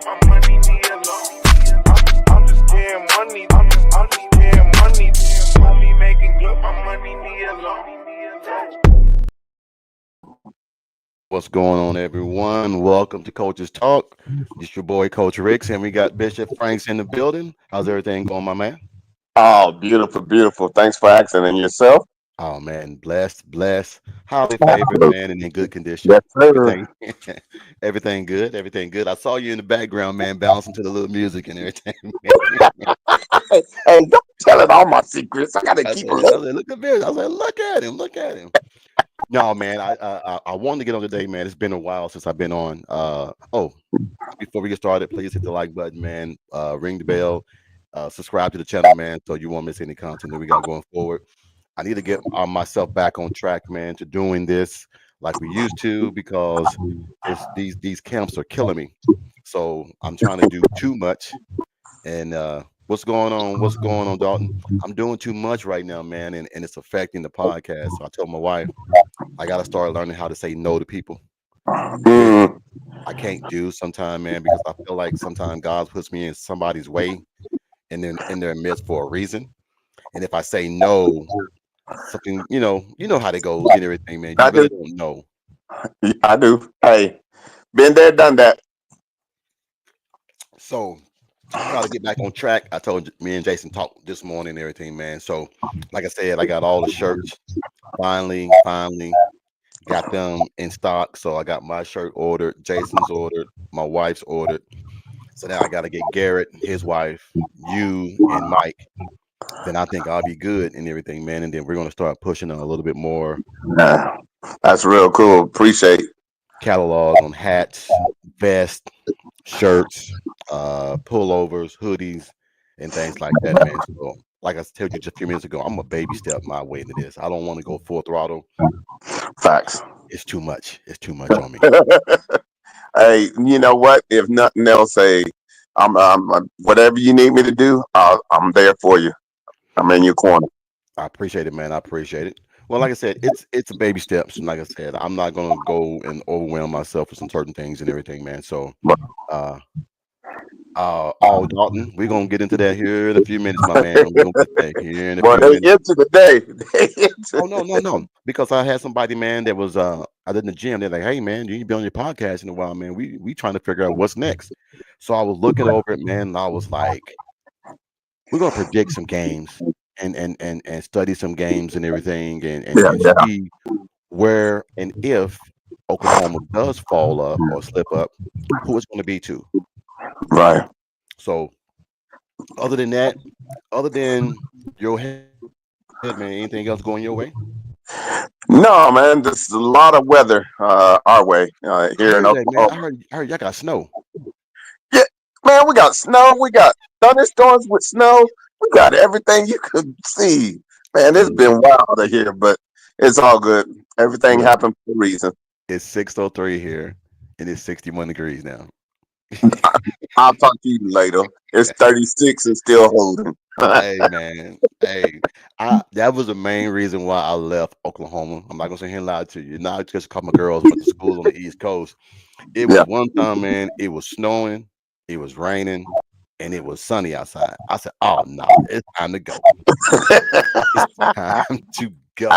my money, me alone. I'm just getting money. I'm just getting money. Money making good, my money, me alone. What's going on, everyone? Welcome to Coach's Talk. It's your boy, Coach Ricks, and we got Bishop Franks in the building. How's everything going, my man? Oh, beautiful, beautiful. Thanks for asking. And yourself? Oh man, blessed, highly favored, man, and in good condition. Yes, sir. Everything, everything good. I saw you in the background, man, bouncing to the little music and everything. Hey, don't tell it all my secrets. I gotta I keep said, them. I said, look at this. I said, look at him. No, man, I wanted to get on today, man. It's been a while since I've been on. Before we get started, please hit the like button, man. Ring the bell. Subscribe to the channel, man, so you won't miss any content that we got going forward. I need to get myself back on track, man, to doing this like we used to because it's these camps are killing me. So I'm trying to do too much. And what's going on? What's going on, Dalton? I'm doing too much right now, man, and it's affecting the podcast. So I told my wife I gotta start learning how to say no to people, which Mm, I can't do sometimes, man, because I feel like sometimes God puts me in somebody's way and then in their midst for a reason. And if I say no, something, you know how it goes and everything, man. You I really do. don't know. I do. Hey, been there, done that. So I try to get back on track. I told me and Jason talked this morning and everything, man. So like I said, I got all the shirts finally got them in stock. So I got my shirt ordered, Jason's ordered, my wife's ordered. So now I got to get Garrett, his wife, you, and Mike. Then I think I'll be good and everything, man. And then we're gonna start pushing on a little bit more Nah, that's real cool. Appreciate. catalogs on hats, vests, shirts, pullovers, hoodies, and things like that, man. So, like I told you just a few minutes ago, I'm a baby step my way into this. I don't want to go full throttle. Facts. It's too much. It's too much on me. Hey, you know what? If nothing else, hey, whatever you need me to do, I'm there for you. I'm in your corner. I appreciate it, man. I appreciate it. Well, like I said, it's a baby steps, and like I said, I'm not gonna go and overwhelm myself with some certain things and everything, man. So, uh, all Dalton, we're gonna get into that here in a few minutes, my man. We're gonna get that here in a Boy, few they minutes. into the day. They Oh into. no. Because I had somebody, man, that was I did in the gym. They're like, hey man, you need to be on your podcast in a while, man. We trying to figure out what's next. So I was looking over it, man, and I was like, we're gonna predict some games and study some games and everything Yeah, and yeah, see where and if Oklahoma does fall up or slip up, who it's gonna be to. right. So other than that, other than your head, man, anything else going your way? No, man, there's a lot of weather our way I here in heard that, man. Oklahoma. I heard y'all got snow. Yeah, man, we got snow, we got thunderstorms with snow, we got everything you could see. Man, it's Mm. been wild out here, but it's all good. Everything Well, happened for a reason. it's 6:03 here, and it's 61 degrees now. I'll talk to you later. It's 36 and still holding. Hey man, hey, I that was the main reason why I left Oklahoma. I'm not gonna sit here and lie to you. Not just because my girls went to school on the East Coast. It was Yeah. one time, man. It was snowing, it was raining, and it was sunny outside. I said, "Oh no, it's time to go. It's time to go."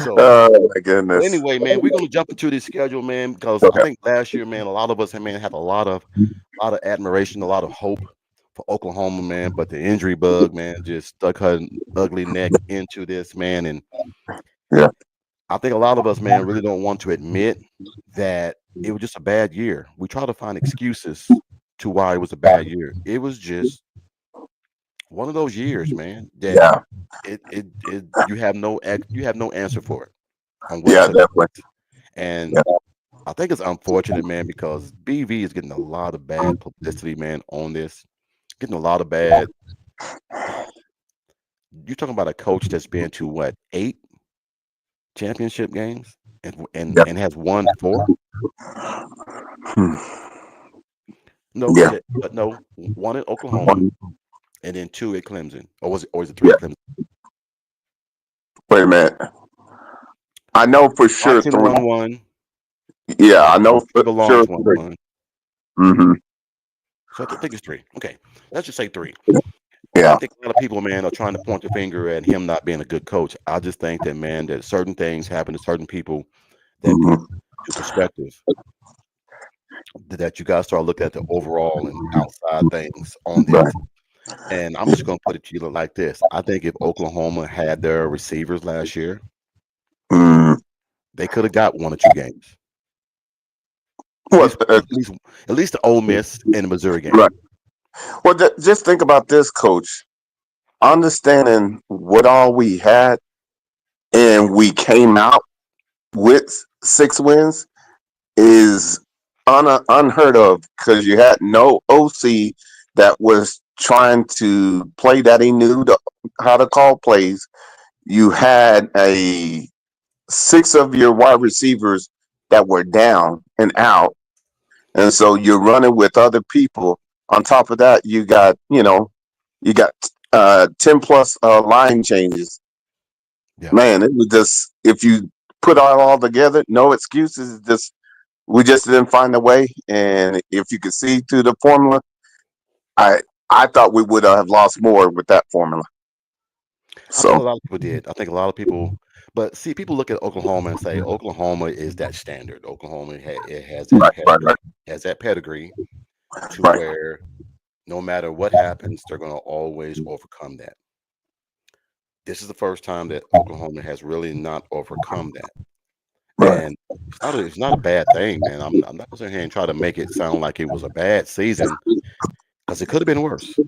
So Oh my goodness. anyway, man, we're gonna jump into this schedule, man, because I Okay. think last year, man, a lot of us, man, had a lot of admiration, a lot of hope for Oklahoma, man. But the injury bug, man, just stuck her ugly neck into this, man. And Yeah. I think a lot of us, man, really don't want to admit that it was just a bad year. We try to find excuses to why it was a bad year. It was just one of those years, man, that Yeah. you have no answer for it on what Yeah, took definitely. place. And Yeah. I think it's unfortunate, man, because BV is getting a lot of bad publicity, man, on this. Getting a lot of bad. You're talking about a coach that's been to what, 8 championship games Yeah. and has won 4? Hmm. No, Yeah. no, one at Oklahoma and then 2 at Clemson, or was it 3 Yeah. at Clemson? Wait a minute. I know for sure Washington three. won 1, Yeah, I know for Trevor sure Lawrence won three. 1, Mm-hmm. So I think it's three. Okay, let's just say three. I Yeah. don't think a lot of people, man, are trying to point the finger at him not being a good coach. I just think that, man, that certain things happen to certain people that put Mhm. into perspective that you got to start looking at the overall and outside things on Right. this. And I'm just going to put it to you like this. I think if Oklahoma had their receivers last year, Mm. they could have got 1 or 2 games. At Well, least, at least, at least the Ole Miss and the Missouri game. right. Well, just think about this, Coach. Understanding what all we had, and we came out with 6 wins is unheard of because you had no OC that was trying to play that he knew how to call plays. You had a 6 of your wide receivers that were down and out, and so you're running with other people. On top of that, you got 10 plus line changes. Yeah. Man, it was just, if you put it all together, no excuses. Just we just didn't find a way. And if you could see through the formula, I I thought we would have lost more with that formula. I think So a lot of people did. I think a lot of people, but see, people look at Oklahoma and say Oklahoma is that standard. Oklahoma it has that right, right, pedigree, right, has that pedigree to right, where no matter what happens, they're going to always overcome that. This is the first time that Oklahoma has really not overcome that, right. and it's not a bad thing, man. I'm not going to sit here and try to make it sound like it was a bad season because it could have been worse.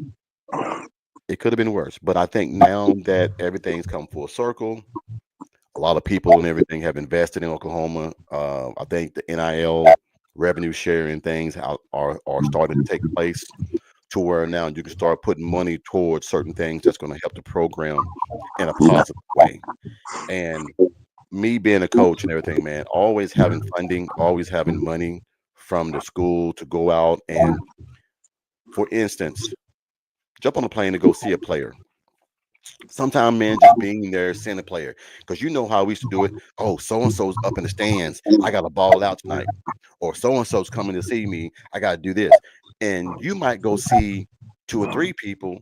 It could have been worse, but I think now that everything's come full circle, a lot of people and everything have invested in Oklahoma. I think the NIL revenue sharing things are starting to take place to where now you can start putting money towards certain things that's going to help the program in a Yeah, positive way. And me being a coach and everything, man, always having funding, always having money from the school to go out and, for instance, jump on a plane to go see a player. Sometimes, man, just being there, seeing a player, because you know how we used to do it. Oh, so and so's up in the stands. I got to ball out tonight, or so and so's coming to see me. I got to do this, and you might go see 2 or 3 people,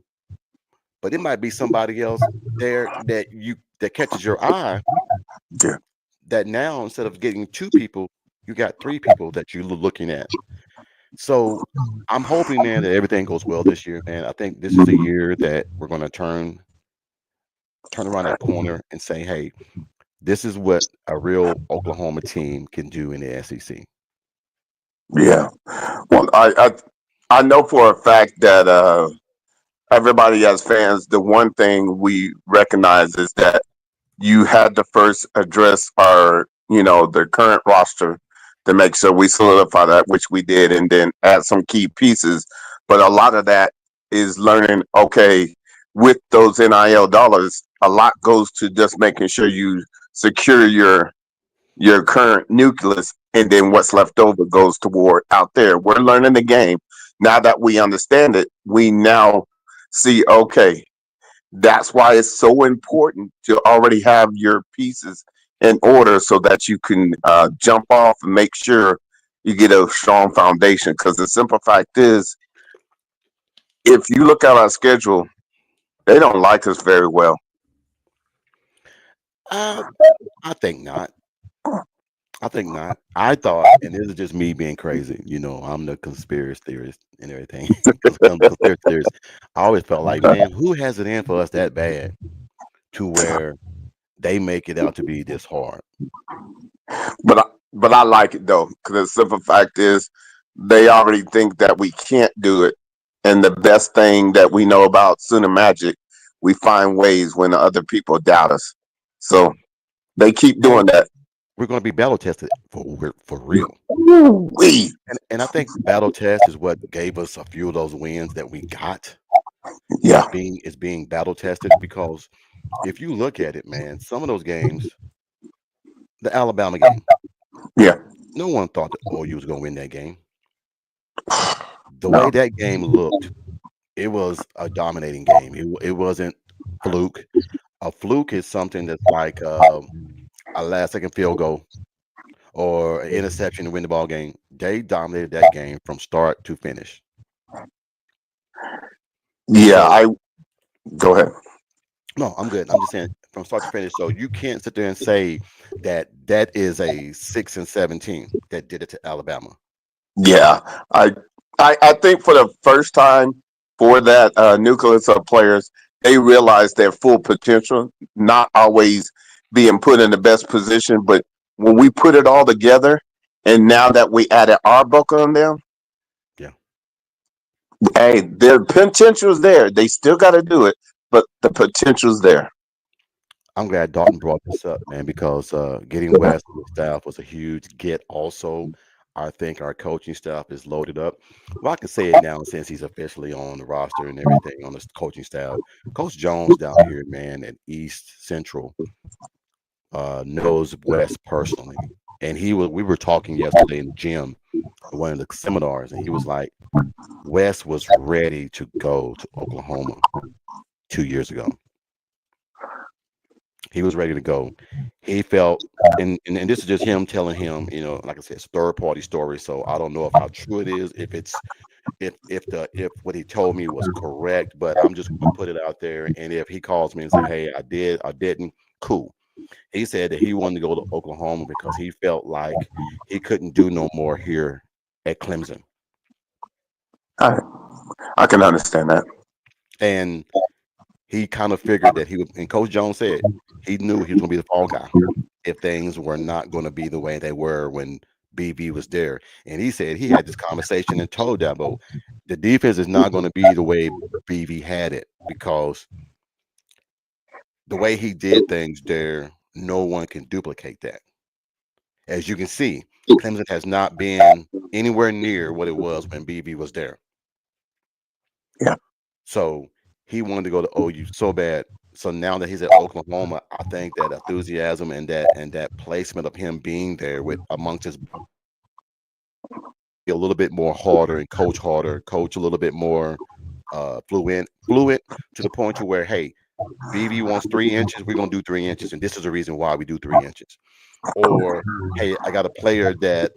but it might be somebody else there that catches your eye. yeah. That now instead of getting 2 people, you got 3 people that you're looking at. So I'm hoping, man, that everything goes well this year, man. I think this is a year that we're going to turn around that corner and say, hey, this is what a real Oklahoma team can do in the SEC. Yeah. Well, I know for a fact that everybody as fans, the one thing we recognize is that you had to first address the current roster to make sure we solidify that, which we did, and then add some key pieces. But a lot of that is learning, okay, with those NIL dollars, a lot goes to just making sure you secure your current nucleus, and then what's left over goes toward out there. We're learning the game. Now that we understand it, we now see, okay, that's why it's so important to already have your pieces in order so that you can jump off and make sure you get a strong foundation. Because the simple fact is, if you look at our schedule, they don't like us very well. Uh, I think not. I think not. I thought, and this is just me being crazy. I'm the conspiracy theorist and everything. Because I'm a conspiracy theorist. I always felt like, man, who has it in for us that bad to where they make it out to be this hard? But I like it though, because the simple fact is, they already think that we can't do it. And the best thing that we know about Sooner Magic, we find ways when other people doubt us. So they keep And doing that. we're going to be battle tested for real. We, And I think battle test is what gave us a few of those wins that we got. Is yeah, being battle tested because if you look at it, man, some of those games, the Alabama game, yeah, no one thought that OU was going to win that game. The way no, that game looked, it was a dominating game. It wasn't fluke. A fluke is something that's like a last second field goal or an interception to win the ball game. They dominated that game from start to finish. Yeah, So I go ahead. no, I'm good. I'm just saying from start to finish. So you can't sit there and say that that is a 6-17 that did it to Alabama. Yeah, I, I think for the first time for that nucleus of players, they realize their full potential, not always being put in the best position, but when we put it all together, and now that we added our book on them, Yeah. hey, their potential's there. They still got to do it, but the potential's there. I'm glad Dalton brought this up, man, because getting West and the staff was a huge get. Also, I think our coaching staff is loaded up. Well, I can say it now since he's officially on the roster and everything on the coaching staff. Coach Jones down here, man, at East Central, knows West personally, and we were talking yesterday in the gym at one of the seminars, and he was like, West was ready to go to Oklahoma 2 years ago. He was ready to go. He felt, and this is just him telling him, like I said, it's a third party story. So I don't know if how true it is, if what he told me was correct, but I'm just gonna put it out there. And if he calls me and say, hey, I did, I didn't, cool. He said that he wanted to go to Oklahoma because he felt like he couldn't do no more here at Clemson. I, I can understand that. And he kind of figured that he would, and Coach Jones said he knew he was going to be the fall guy if things were not going to be the way they were when BV was there. And he said he had this conversation and told Dabo the defense is not going to be the way BV had it because the way he did things there, no one can duplicate that. As you can see, Clemson has not been anywhere near what it was when BV was there. Yeah. So he wanted to go to OU so bad. So now that he's at Oklahoma, I think that enthusiasm and that placement of him being there with amongst his a little bit more harder and coach a little bit more fluent to the point to where, hey, BV wants 3 inches, we're gonna do 3 inches, and this is the reason why we do 3 inches. Or hey, I got a player that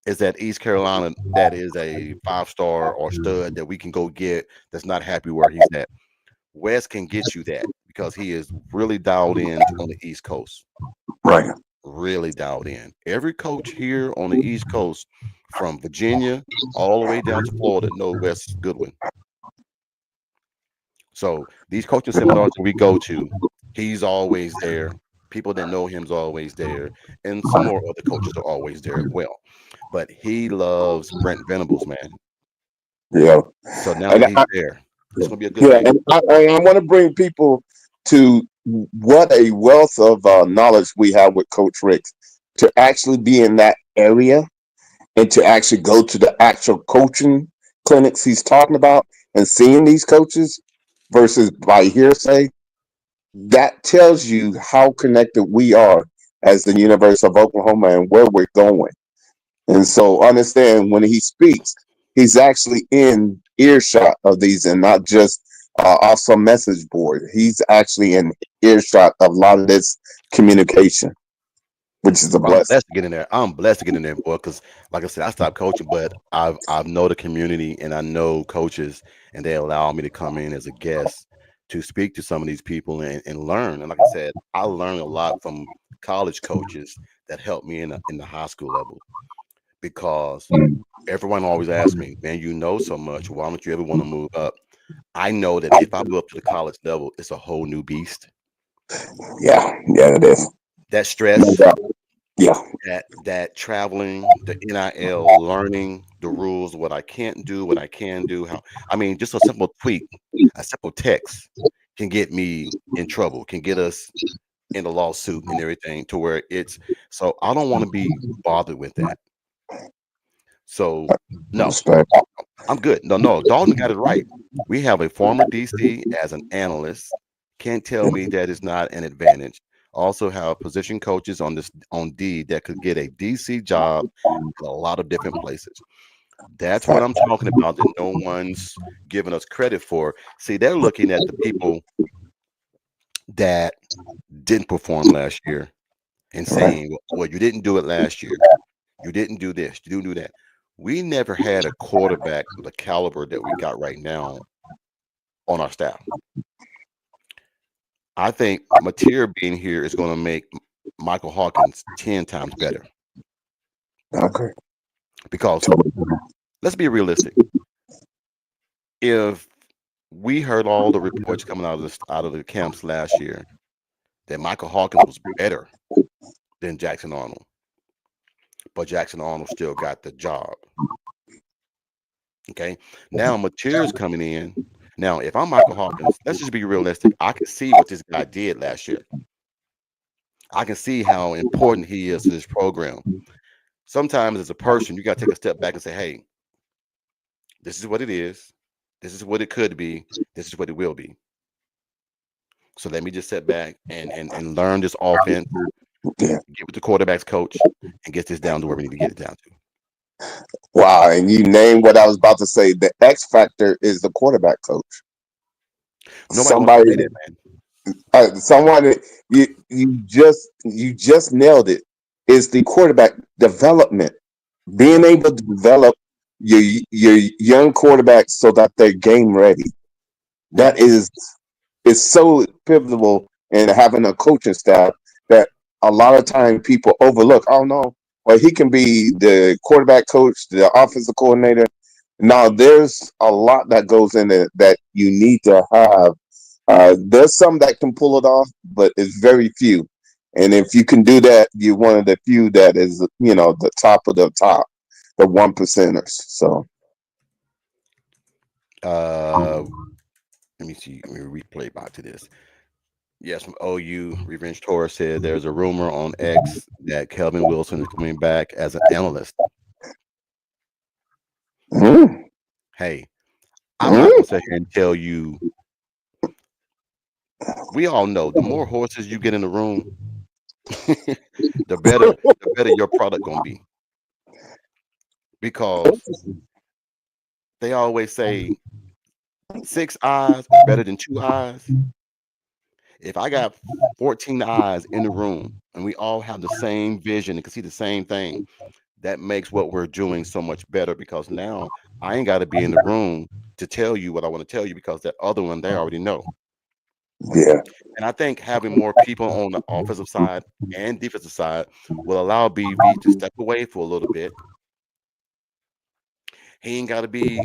is at East Carolina that is a 5-star or stud that we can go get that's not happy where he's at. West can get you that because he is really dialed in on the East Coast. Right. Really dialed in. Every coach here on the East Coast, from Virginia all the way down to Florida, know Wes Goodwin. So these coaching seminars that we go to, he's always there. People that know him's always there, and some more other coaches are always there as well. But he loves Brent Venables, man. Yeah. So now And that he's there, it's gonna be a good yeah, thing. and I want to bring people to what a wealth of knowledge we have with Coach Ricks to actually be in that area and to actually go to the actual coaching clinics he's talking about and seeing these coaches versus by hearsay. That tells you how connected we are as the University of Oklahoma and where we're going. And so understand when he speaks, he's actually in earshot of these and not just off some message board. He's actually in earshot of a lot of this communication, which is a Bro, I'm blessing. blessed to get in there. I'm blessed to get in there, boy. Because, like I said, I stopped coaching, but I've know the community and I know coaches, and they allow me to come in as a guest to speak to some of these people and learn. And like I said, I learned a lot from college coaches that helped me in the high school level because everyone always asks me, "Man, you know so much. Why don't you ever want to move up?" I know that if I move up to the college level, it's a whole new beast. Yeah, it is. That stress, Yeah, that traveling, the NIL, learning the rules, what I can't do, what I can do, how I mean, just a simple tweak, a simple text can get me in trouble, can get us in a lawsuit and everything to where it's so I don't want to be bothered with that. So no, respect. I'm good. No, Dalton got it right. We have a former DC as an analyst. Can't tell me that is not an advantage. Also have position coaches on D that could get a DC job in a lot of different places. That's what I'm talking about that no one's giving us credit for. See, they're looking at the people that didn't perform last year and saying, well, you didn't do it last year. You didn't do this. You didn't do that. We never had a quarterback of the caliber that we got right now on our staff. I think Mateer being here is going to make Michael Hawkins 10 times better. Okay. Because let's be realistic. If we heard all the reports coming out of the camps last year that Michael Hawkins was better than Jackson Arnold, but Jackson Arnold still got the job. Okay. Now Mateer's coming in. Now, if I'm Michael Hawkins, let's just be realistic. I can see what this guy did last year. I can see how important he is to this program. Sometimes as a person, you got to take a step back and say, hey, this is what it is. This is what it could be. This is what it will be. So let me just sit back and learn this offense, Yeah. get with the quarterback's coach, and get this down to where we need to get it down to. Wow. And you named what I was about to say. The X factor is the quarterback coach. Nobody wants to say that, man. Someone you just nailed it. Is the quarterback development, being able to develop your young quarterbacks so that they're game ready. That is so pivotal in having a coaching staff that a lot of time people overlook. Oh no, well he can be the quarterback coach, the offensive coordinator. Now there's a lot that goes in it that you need to have. There's some that can pull it off, but it's very few. And if you can do that, you're one of the few that is, the top of the top, the 1%ers. So, let me see. Let me replay back to this. Yes, from OU, Revenge Torres said there's a rumor on X that Kelvin Wilson is coming back as an analyst. Hey, I'm not going to sit here and tell you. We all know the more horses you get in the room, the better your product gonna be. Because they always say 6 eyes is better than 2 eyes. If I got 14 eyes in the room and we all have the same vision and can see the same thing, that makes what we're doing so much better, because now I ain't got to be in the room to tell you what I want to tell you, because that other one they already know. Yeah. And I think having more people on the offensive side and defensive side will allow BV to step away for a little bit. He ain't got to be,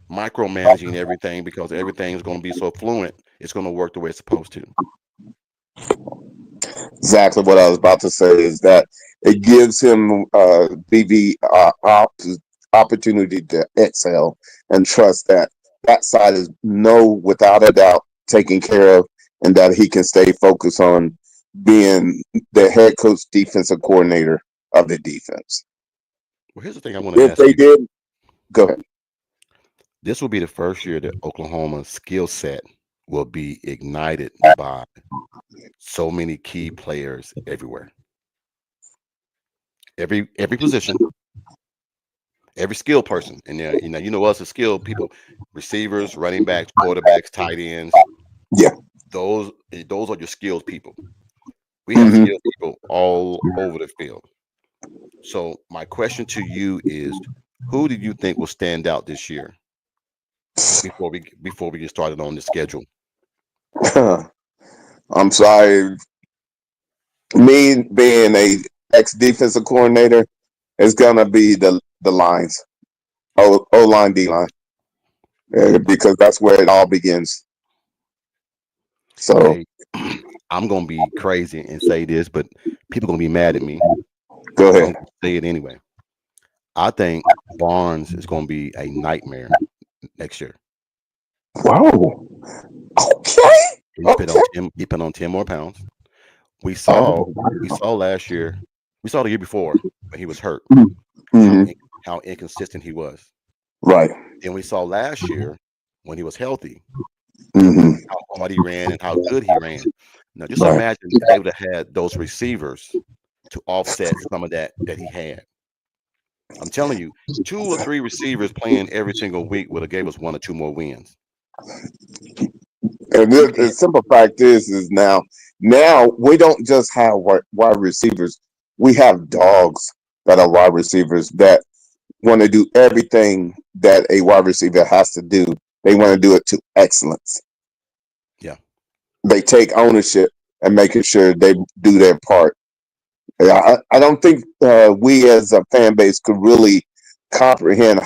micromanaging everything, because everything's going to be so fluent. It's going to work the way it's supposed to. Exactly what I was about to say is that it gives him BV opportunity to excel and trust that side is without a doubt taken care of, and that he can stay focused on being the head coach, defensive coordinator of the defense. Well, here's the thing I want to ask If they you. did, go ahead. This will be the first year that Oklahoma's skill set will be ignited by so many key players everywhere. Every position, every skilled person. And us as skilled people, receivers, running backs, quarterbacks, tight ends. Yeah. Those are your skilled people. We have skilled people all over the field. So my question to you is, who do you think will stand out this year before we get started on the schedule? I'm sorry. Me being a ex-defensive coordinator, it's gonna be the lines, O-line, D-line, because that's where it all begins. So hey, I'm gonna be crazy and say this, but people are gonna be mad at me. Go I'm ahead. gonna say it anyway. I think Barnes is gonna be a nightmare next year. Wow. Okay. He put on 10 more pounds. We saw last year. We saw the year before when he was hurt. How inconsistent he was. Right. And we saw last year when he was healthy, how hard he ran and how good he ran. Now, just imagine if they would have had those receivers to offset some of that he had. I'm telling you, 2 or 3 receivers playing every single week would have gave us 1 or 2 more wins. And the simple fact is now we don't just have wide receivers. We have dogs that are wide receivers that want to do everything that a wide receiver has to do They want to do it to excellence. Yeah. They take ownership and making sure they do their part. I don't think we as a fan base could really comprehend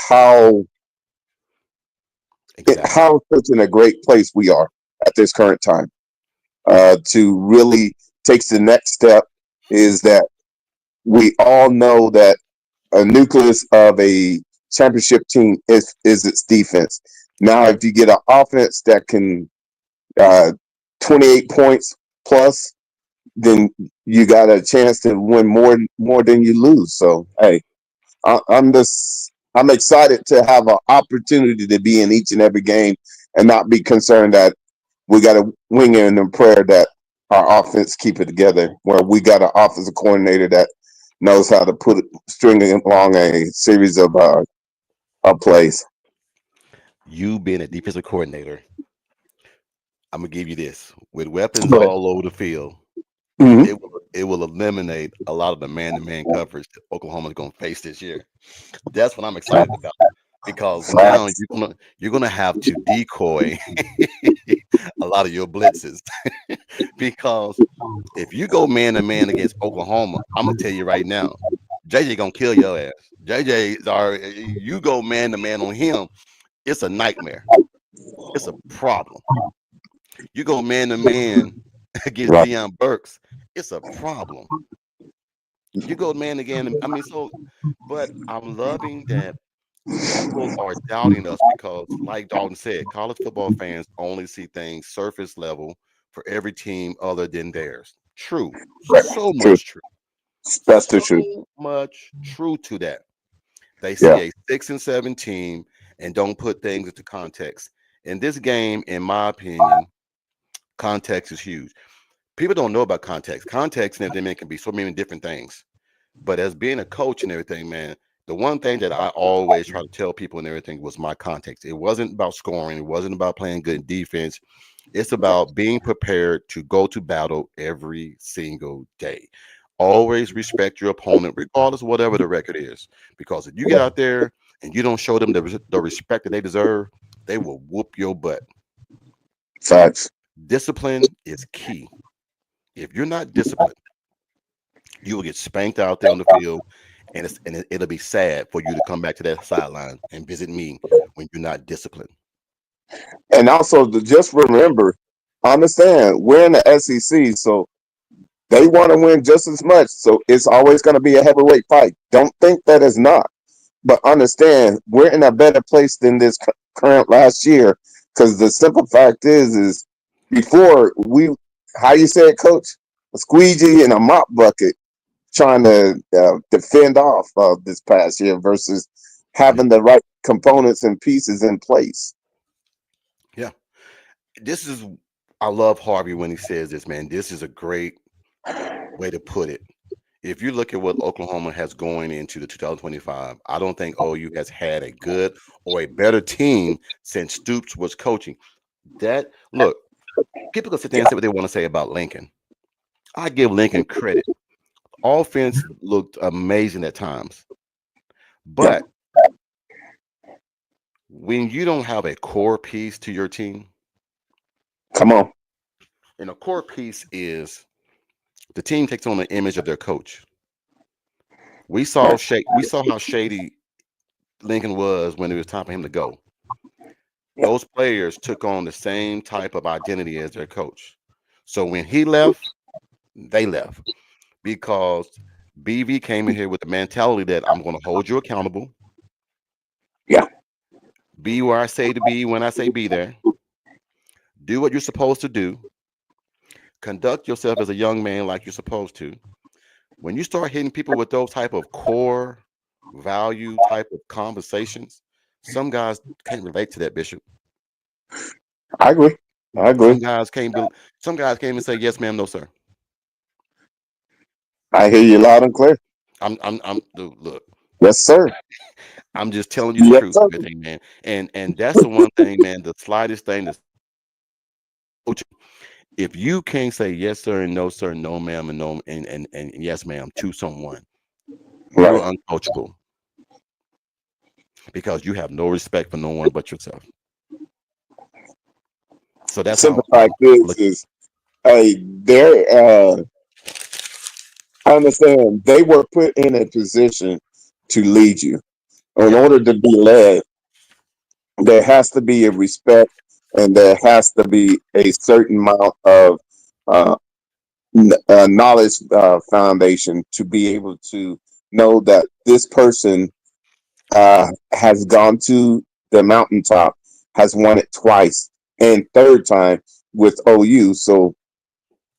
Exactly. how such in a great place we are at this current time. To really takes the next step is that we all know that a nucleus of a championship team is its defense. Now, if you get an offense that can uh, 28 points plus, then you got a chance to win more than you lose. So, hey, I'm excited to have an opportunity to be in each and every game and not be concerned that we got to wing in a prayer that our offense keep it together. Where we got an offensive coordinator that knows how to string along a series of plays. You being a defensive coordinator, I'm gonna give you this. With weapons But all over the field, mhm, it will eliminate a lot of the man-to-man coverage that Oklahoma's gonna face this year. That's what I'm excited about because now facts. you're gonna have to decoy a lot of your blitzes because if you go man to man against Oklahoma, I'm gonna tell you right now, JJ gonna kill your ass. JJ, you go man to man on him, it's a nightmare. It's a problem. You go man to man against Right. Deion Burks, it's a problem. You go man again. I mean, so, but I'm loving that people are doubting us because, like Dalton said, college football fans only see things surface level for every team other than theirs. True. Right. So True. much true. That's the truth. So much true to that. They Yeah. see a 6-7 team and don't put things into context. In this game, in my opinion, context is huge. People don't know about context. Context and everything man, can be so many different things. But as being a coach and everything, man, the one thing that I always try to tell people and everything was my context. It wasn't about scoring. It wasn't about playing good defense. It's about being prepared to go to battle every single day. Always respect your opponent, regardless of whatever the record is. Because if you get out there and you don't show them the respect that they deserve, they will whoop your butt. Facts. Discipline is key. If you're not disciplined, you will get spanked out there on the field, and it'll be sad for you to come back to that sideline and visit me when you're not disciplined. And also to just remember, understand we're in the SEC, so they want to win just as much. So it's always going to be a heavyweight fight. Don't think that it's not, but understand we're in a better place than this current last year because the simple fact is before we, how you said, Coach, a squeegee and a mop bucket trying to defend off this past year versus Yeah, having the right components and pieces in place. yeah. This is I love Harvey when he says this, man. This is a great way to put it. If you look at what Oklahoma has going into the 2025, I don't think OU has had a good or a better team since Stoops was coaching. That look, people can sit there and say what they want to say about Lincoln. I give Lincoln credit. Offense looked amazing at times, Yeah, but when you don't have a core piece to your team, come on. and a core piece is the team takes on the image of their coach. Right. We saw how shady Lincoln was when it was time for him to go. Yeah. Those players took on the same type of identity as their coach. So when he left, they left because BV came in here with the mentality that I'm going to hold you accountable. Yeah. Be where I say to be when I say be there. Do what you're supposed to do. Conduct yourself as a young man like you're supposed to. When you start hitting people with those type of core value type of conversations, some guys can't relate to that, Bishop. I agree. I Some agree. guys can't be, some guys can't even say yes, ma'am, no, sir. I hear you loud and clear. Look, Yes, sir. I'm just telling you the Yes, truth, sir. everything, man. And that's the one thing, man. The slightest thing, that's if you can't say yes, sir, and no, sir, no, ma'am, and no, and yes, ma'am, to someone, you're Right. uncoachable because you have no respect for no one but yourself. So that's how Simple fact is, look. hey, I understand they were put in a position to lead you. In Yeah, order to be led, there has to be a respect, and there has to be a certain amount of uh, knowledge foundation to be able to know that this person has gone to the mountaintop, has won it twice, and third time with OU. So,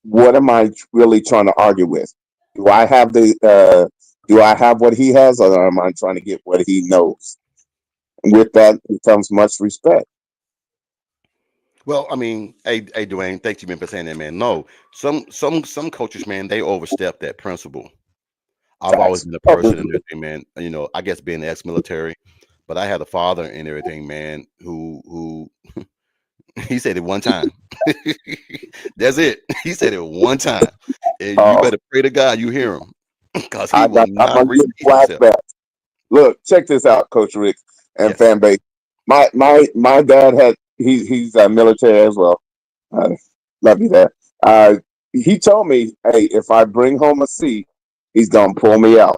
what am I really trying to argue with? Do I have do I have what he has, or am I trying to get what he knows? With that comes much respect. well, I mean, hey, Dwayne, thank you, man, for saying that, man. No, some coaches, man, they overstep that principle. I've always Facts. been a Oh, person and everything, man. I guess being ex-military, but I had a father and everything, man, who he said it one time. That's it. He said it one time. And you oh, better pray to God you hear him because he I will got. I'm not gonna get repeat himself. flashback. Look, check this out, Coach Rick and Yes. fan base. My dad had he's military as well. Uh, love you, Dad. He told me, hey, if I bring home a C, he's gonna pull me out.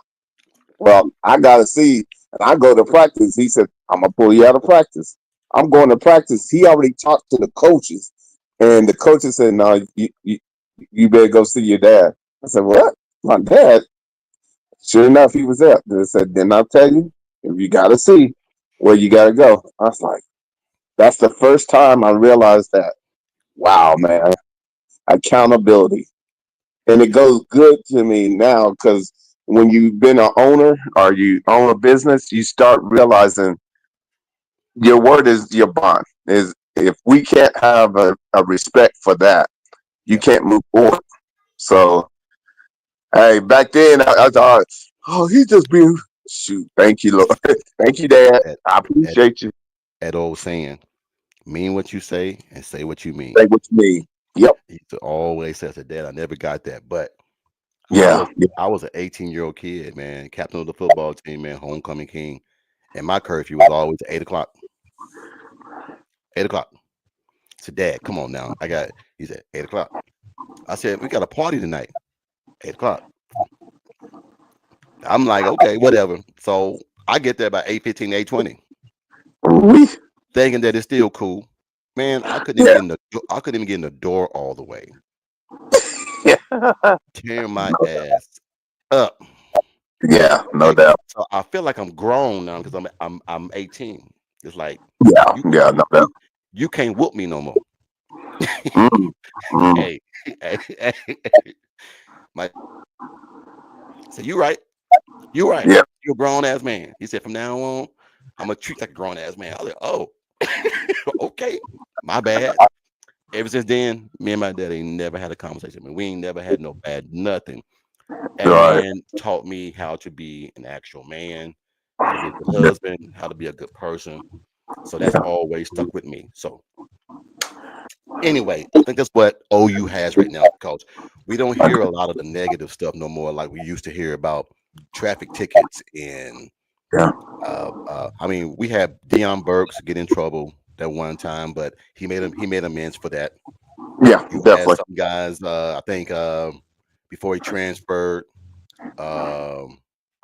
Well, I got a C, and I go to practice. He said, I'm gonna pull you out of practice. I'm going to practice. He already talked to the coaches, and the coaches said, no, you better go see your dad. I said, what? My dad? Sure enough, he was there. They said, didn't I tell you? If you got to see where you got to go. I was like, that's the first time I realized that, wow, man, accountability. And it goes good to me now because when you've been an owner or you own a business, you start realizing your word is your bond. Is if we can't have a respect for that, you Yep. can't move forward. So, hey, back then I thought, oh, he just being shoot. Thank you, Lord. Thank you, Dad. That, I that, appreciate you. that old saying, mean what you say and say what you mean. Say what you mean. Yep. He used to always say that. I never got that. But I Yeah. was I was an 18-year-old kid, man, captain of the football team, man, homecoming king. And my curfew was always 8 o'clock. 8 o'clock. I said, Dad, come on now. He said, 8 o'clock. I said, we got a party tonight. 8 o'clock. I'm like, okay, whatever. So I get there by 8:15, 8:20, We. thinking that it's still cool. Man, Yeah. I couldn't even get in the door all the way. Yeah. Tearing my ass up. Yeah. No Like, doubt. so I feel like I'm grown now because I'm 18. It's like Yeah. you Yeah. No doubt. you can't whoop me no more. Mm, mm. Hey, my said, you right. You right. Yeah. You're a grown ass man. He said, from now on, I'm gonna treat you like a grown ass man. I was like, oh, okay, my bad. Ever since then, me and my dad ain't never had a conversation. I mean, we ain't never had no bad nothing. That Right. man taught me how to be an actual man, how to be a good husband, how to be a good person. So that's Yeah. always stuck with me. So anyway, I think that's what OU has right now because we don't hear a lot of the negative stuff no more like we used to hear about traffic tickets and Yeah. I mean, we had Deion Burks get in trouble that one time, but he made amends for that. Yeah. You had Definitely. some guys, I think, before he transferred, um,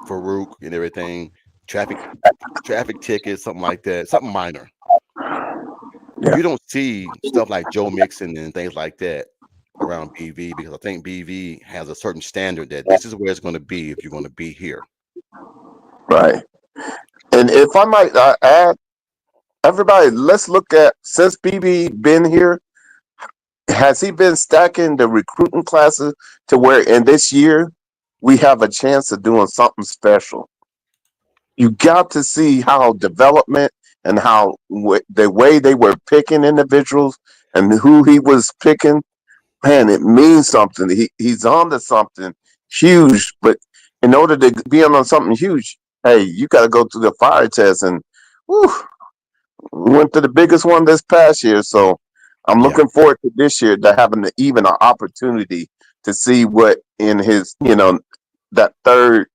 Farouk and everything, traffic traffic tickets, something like that, something minor. Yeah. You don't see stuff like Joe Mixon and things like that around BV because I think BV has a certain standard that this is where it's going to be if you're going to be here. Right. And if I might add, everybody, let's look at since BB been here. Has he been stacking the recruiting classes to where in this year we have a chance of doing something special? You got to see how development and how the way they were picking individuals and who he was picking. Man, it means something. He's on to something huge, but in order to be on something huge, hey, you got to go through the fire test and whew, we went to the biggest one this past year. So I'm Yeah. looking forward to this year to having even an opportunity to see what in his, that third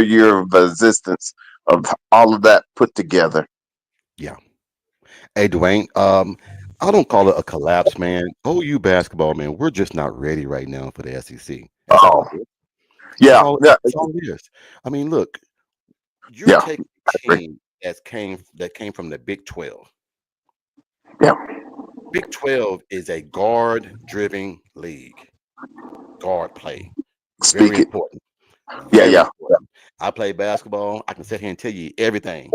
year of existence of all of that put together. Yeah. Hey, Dwayne. I don't call it a collapse, man. OU basketball, man, we're just not ready right now for the SEC. That's all Oh, it is. That's yeah, all. yeah, That's all it is. I mean, look, you're yeah, taking I a agree. team that came from the Big 12. Yeah, Big 12 is a guard-driven league. Guard play, very speak it. important. Yeah, Very yeah, important. I play basketball. I can sit here and tell you everything.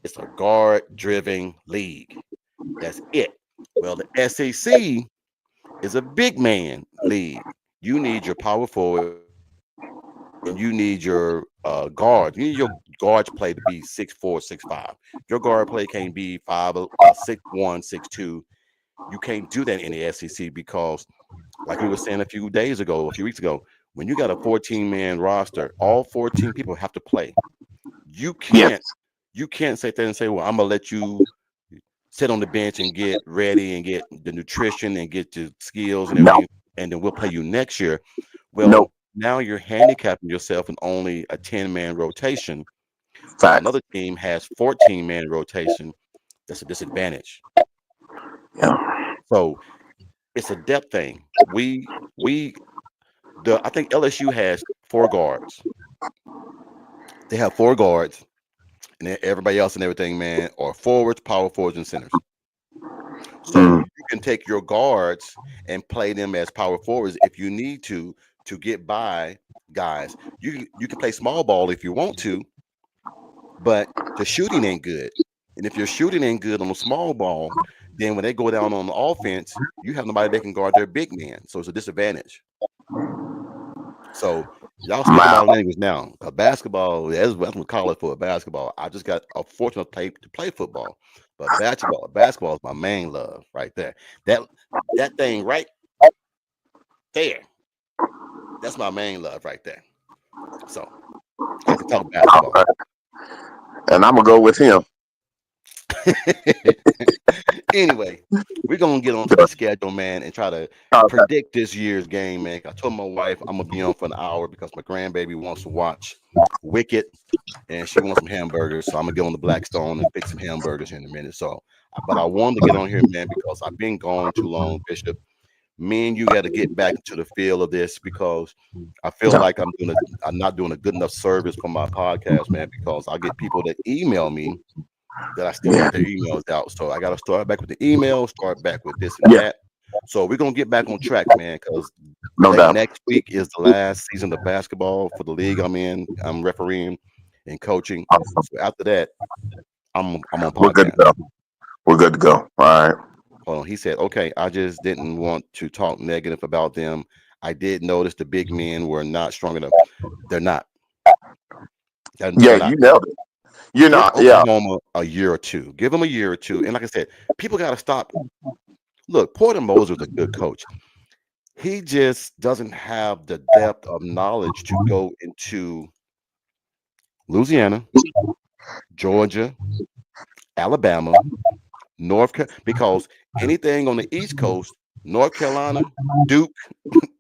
It's a guard-driven league. That's it. Well, the SEC is a big man league. You need your power forward and you need your guard. You need your guards play to be 6'4", 6'5". Your guard play can't be 6'1", 6'2". You can't do that in the SEC because, like we were saying a few weeks ago, when you got a 14-man roster, all 14 people have to play. You yes, can't you can't sit there and say, "Well, I'm gonna let you sit on the bench and get ready and get the nutrition and get the skills and no, everything, and then we'll play you next year." Well, nope, now you're handicapping yourself in only a 10-man rotation, while facts. another team has 14-man rotation. That's a disadvantage. Yeah, So it's a depth thing. We the I think LSU has four guards. They have four guards, and then everybody else and everything, man, are forwards, power forwards, and centers. So mm, you can take your guards and play them as power forwards if you need to get by guys. You can play small ball if you want to, but the shooting ain't good. And if your shooting ain't good on the small ball, then when they go down on the offense, you have nobody that can guard their big man. So it's a disadvantage. So y'all speaking wow. my language now. A basketball, that's what we call it for a basketball. I just got a fortunate to play football, but basketball is my main love right there. That that thing right there, that's my main love right there. So I can talk basketball. And I'm gonna go with him. Anyway, we're gonna get onto the schedule, man, and try to Okay. predict this year's game, man. I told my wife I'm gonna be on for an hour because my grandbaby wants to watch Wicked and she wants some hamburgers. So I'm gonna get on the Blackstone and fix some hamburgers here in a minute. So, but I wanted to get on here, man, because I've been gone too long, Bishop. Me and you got to get back into the feel of this because I feel Yeah, like I'm not doing a good enough service for my podcast, man. Because I get people that email me that I still don't yeah, get their emails out. So I got to start back with the email, start back with this and yeah, that. So we're gonna get back on track, man, because I no think doubt. next week is the last season of basketball for the league I'm in. I'm refereeing and coaching. Awesome. So after that, I'm on We're good to podcast. go. We're good to go. All right. Hold on. He said, okay, I just didn't want to talk negative about them. I did notice the big men were not strong enough. They're not. They're Yeah, not. you nailed it. You're Give not. Yeah. Oklahoma a year or two. Give them a year or two. And like I said, people got to stop. Look, Porter Moser's a good coach. He just doesn't have the depth of knowledge to go into Louisiana, Georgia, Alabama, because anything on the East Coast, North Carolina, Duke,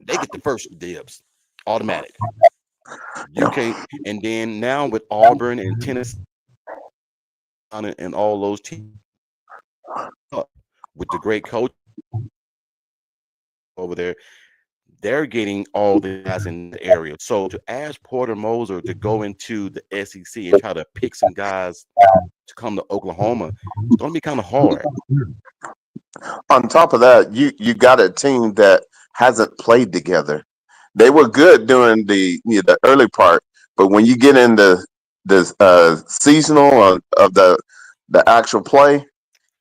they get the first dibs, automatic. You Yeah. can't, and then now with Auburn and Tennessee and all those teams with the great coach over there, they're getting all the guys in the area. So to ask Porter Moser to go into the SEC and try to pick some guys to come to Oklahoma, it's going to be kind of hard. On top of that, you got a team that hasn't played together. They were good during the early part, but when you get into the seasonal of the actual play,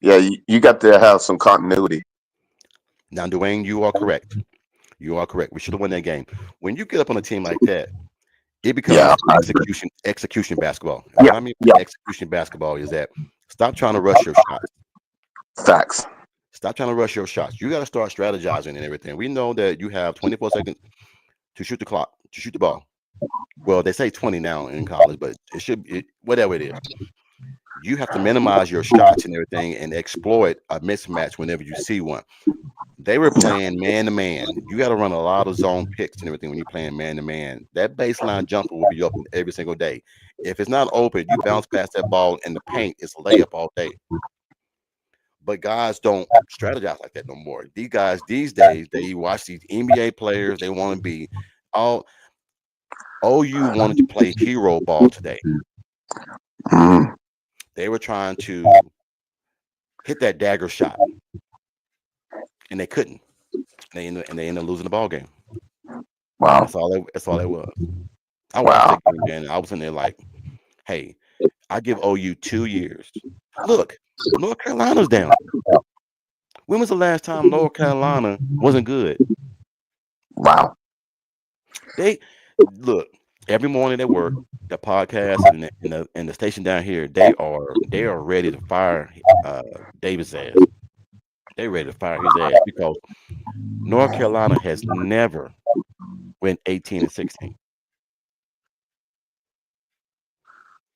yeah, you got to have some continuity. Now, Dwayne, you are correct. You are correct. We should have won that game. When you get up on a team like that, it Yeah, becomes execution basketball. And yeah, what I mean yeah. by execution basketball is that stop trying to rush your shots. Facts. Stop trying to rush your shots. You got to start strategizing and everything. We know that you have 24 seconds to shoot the clock, to shoot the ball. Well, they say 20 now in college, but it should be whatever it is. You have to minimize your shots and everything and exploit a mismatch whenever you see one. They were playing man to man. You got to run a lot of zone picks and everything when you're playing man to man. That baseline jumper will be open every single day. If it's not open, you bounce past that ball in the paint, it's a layup all day. but guys don't strategize like that no more. These guys these days, they watch these NBA players. They want to be all. OU wanted to play hero ball today. Mhm. They were trying to hit that dagger shot, and they couldn't. They ended up losing the ball game. Wow. That's all it was. I watched Wow. that game, and I was in there like, hey, I give OU 2 years. Look, North Carolina's down. When was the last time North Carolina wasn't good? Wow. They look every morning at work, the podcast and the station down here. They are ready to fire Davis ass. They ready to fire his ass because North Carolina has never went 18-16.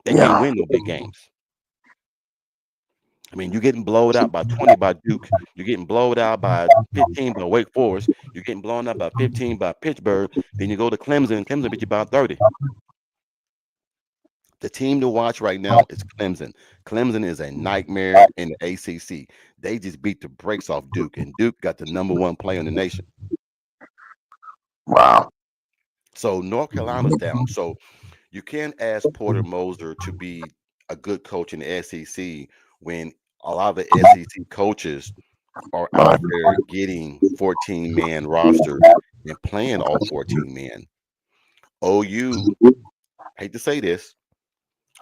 They can't Yeah. win no big games. I mean, you're getting blowed out by 20 by Duke. You're getting blowed out by 15 by Wake Forest. You're getting blown out by 15 by Pittsburgh. Then you go to Clemson, and Clemson beat you by 30. The team to watch right now is Clemson. Clemson is a nightmare in the ACC. They just beat the brakes off Duke, and Duke got the #1 player in the nation. Wow. So North Carolina's down. So you can't ask Porter Moser to be a good coach in the SEC when a lot of the SEC coaches are Right. out there getting 14-man rosters and playing all 14 men. OU, hate to say this,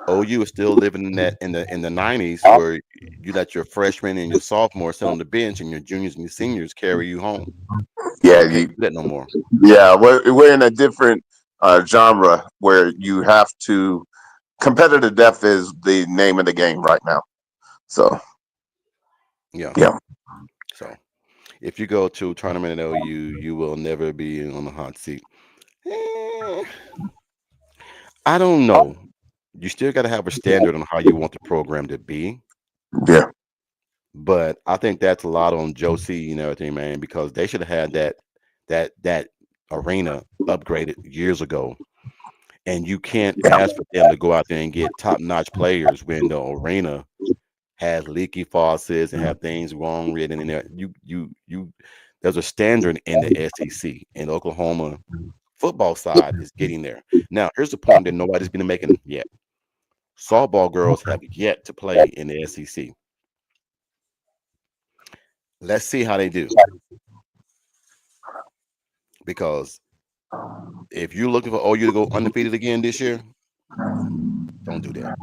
OU is still living in that in the 90s where you let your freshmen and your sophomores sit on the bench and your juniors and your seniors carry you home. Yeah. You can't do that no more. Yeah. We're in a different genre where you have to. Competitive depth is the name of the game right now. So Yeah. yeah. So if you go to a tournament at OU, you will never be on the hot seat. Eh, I don't know. You still got to have a standard on how you want the program to be. Yeah. But I think that's a lot on Josie and everything, man, because they should have had that arena upgraded years ago. And you can't Yeah. ask for them to go out there and get top-notch players when the arena has leaky faucets and have things wrong written in there. You there's a standard in the SEC, and Oklahoma football side is getting there. Now, here's the point that nobody's been making yet. Softball girls have yet to play in the SEC. Let's see how they do. Because if you're looking for OU to go undefeated again this year, don't do that.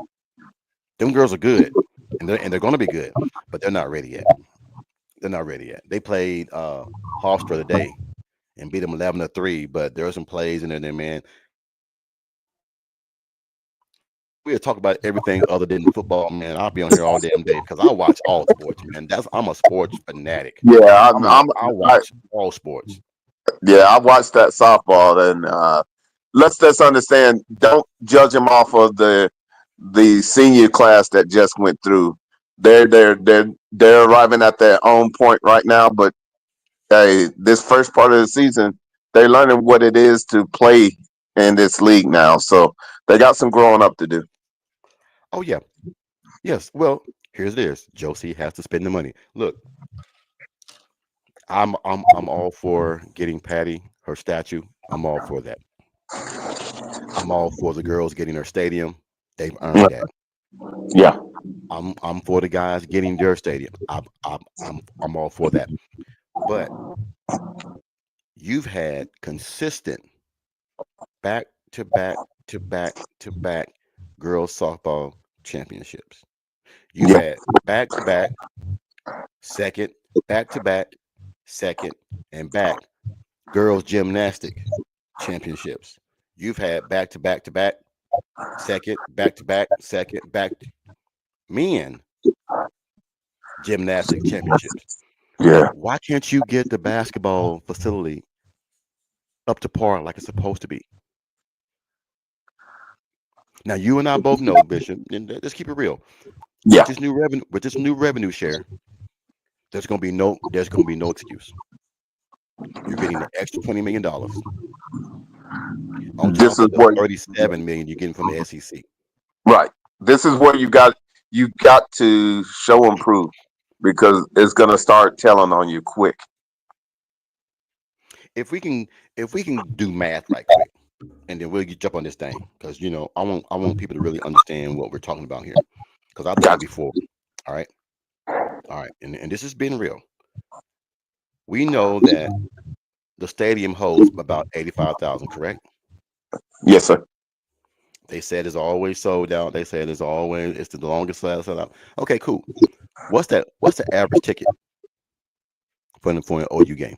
Them girls are good, and they're going to be good, but they're not ready yet. They're not ready yet. They played Hofstra today and beat them 11-3, but there are some plays in there, man. We'll talk about everything other than football, man. I'll be on here all damn day because I watch all sports, man. I'm a sports fanatic. Yeah. I watch all sports. Yeah. I watched that softball, and let's understand. Don't judge them off of the senior class that just went through. They're arriving at their own point right now, but hey, this first part of the season, they're learning what it is to play in this league now. So they got some growing up to do. Oh yeah, yes. Well, here's this. Josie has to spend the money. Look, I'm all for getting Patty her statue. I'm all for that. I'm all for the girls getting their stadium. They've earned that. Yeah. I'm for the guys getting their stadium. I'm all for that. But you've had consistent back to back to back to back girls softball championships. You've Yeah. had back to back, second, back to back, second, and back girls gymnastic championships. You've had back to back to back, second, back to back, second, back men gymnastic championships. Yeah. Why can't you get the basketball facility up to par like it's supposed to be? Now you and I both know, Bishop, and let's keep it real. Yeah. With this new revenue share, there's gonna be no excuse. You're getting an extra $20 million on This top is of the what 37 million you're getting from the SEC. right. This is where you got to show and prove. because it's gonna start telling on you quick. If we can do math right quick, and then we'll jump on this thing, because I want people to really understand what we're talking about here, because I've done it Gotcha. before. All right, and this has been real. We know that the stadium holds about 85,000, correct? Yes, sir. They said it's always sold out. They said it's the longest sell out. Okay, cool. What's that? What's the average ticket for an OU game?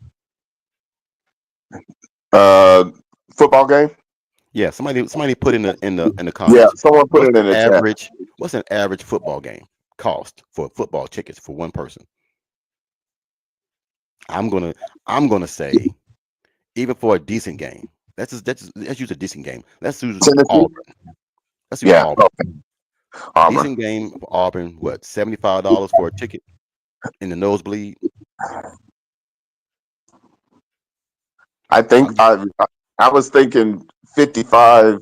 Uh, Football game. Yeah, somebody put in the Yeah, comments. someone put What's it the in the chat. average? What's an average football game cost for football tickets for one person? I'm gonna say, even for a decent game. Let's use a decent game. Let's use Tennessee. Auburn. Let's use Yeah, Auburn. Auburn. Decent game for Auburn. What, $75 for a ticket in the nosebleed? I think I was thinking 55,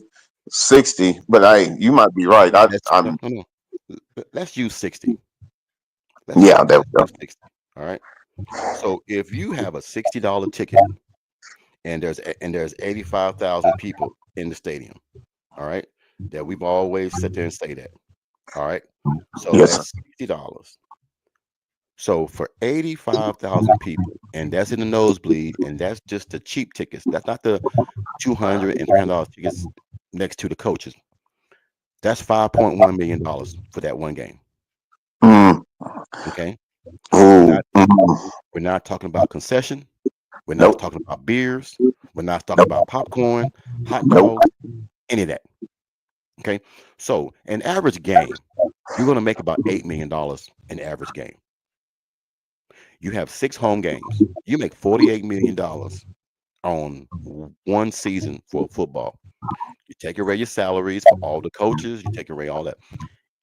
60, but you might be right. I'm No. Let's use 60. yeah, there we Let's go. use 60. All right. So if you have a $60 ticket and there's 85,000 people in the stadium, all right, that we've always sit there and say that. All right. So Yes, sir. that's $60. So for 85,000 people, and that's in the nosebleed, and that's just the cheap tickets. That's not the $200 and $300 tickets next to the coaches. That's $5.1 million for that one game. Mm. Okay. We're Ooh. not Mm. we're not talking about concession. We're not Nope. talking about beers. We're not talking Nope. about popcorn, hot Nope. dogs, any of that. Okay. So an average game, you're gonna make about $8 million an average game. You have 6 home games. You make $48 million on one season for football. You take away your salaries for all the coaches, you take away all that.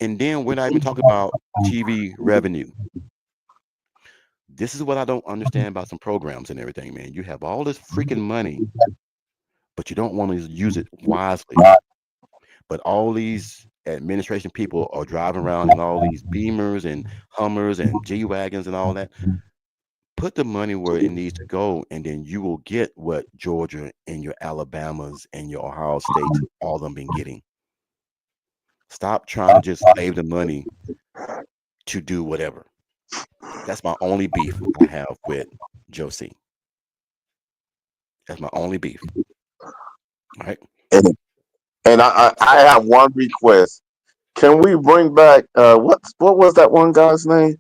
And then we're not even talking about TV revenue. This is what I don't understand about some programs and everything, man. You have all this freaking money, but you don't want to use it wisely. But all these administration people are driving around in all these Beamers and Hummers and G Wagons and all that. Put the money where it needs to go, and then you will get what Georgia and your Alabamas and your Ohio States, all of them been getting. Stop trying to just save the money to do whatever. That's my only beef I have with Josie. That's my only beef. All right. And, and I have one request. Can we bring back what was that one guy's name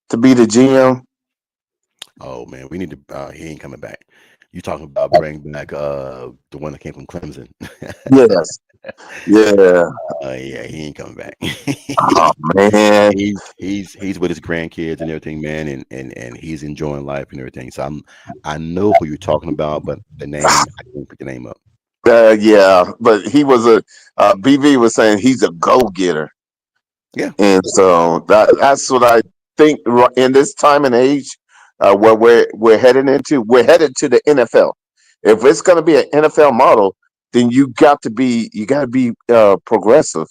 to be the GM? Oh man, we need to. He ain't coming back. You talking about bringing back the one that came from Clemson? Yes. Yeah. Yeah, he ain't coming back. Oh man. He's with his grandkids and everything, man, and he's enjoying life and everything. So I know who you're talking about, but the name I can't pick the name up. Yeah, but he was BV was saying he's a go getter, Yeah, and so that's what I think in this time and age where we're heading into. We're headed to the NFL. If it's going to be an NFL model, then you got to be progressive,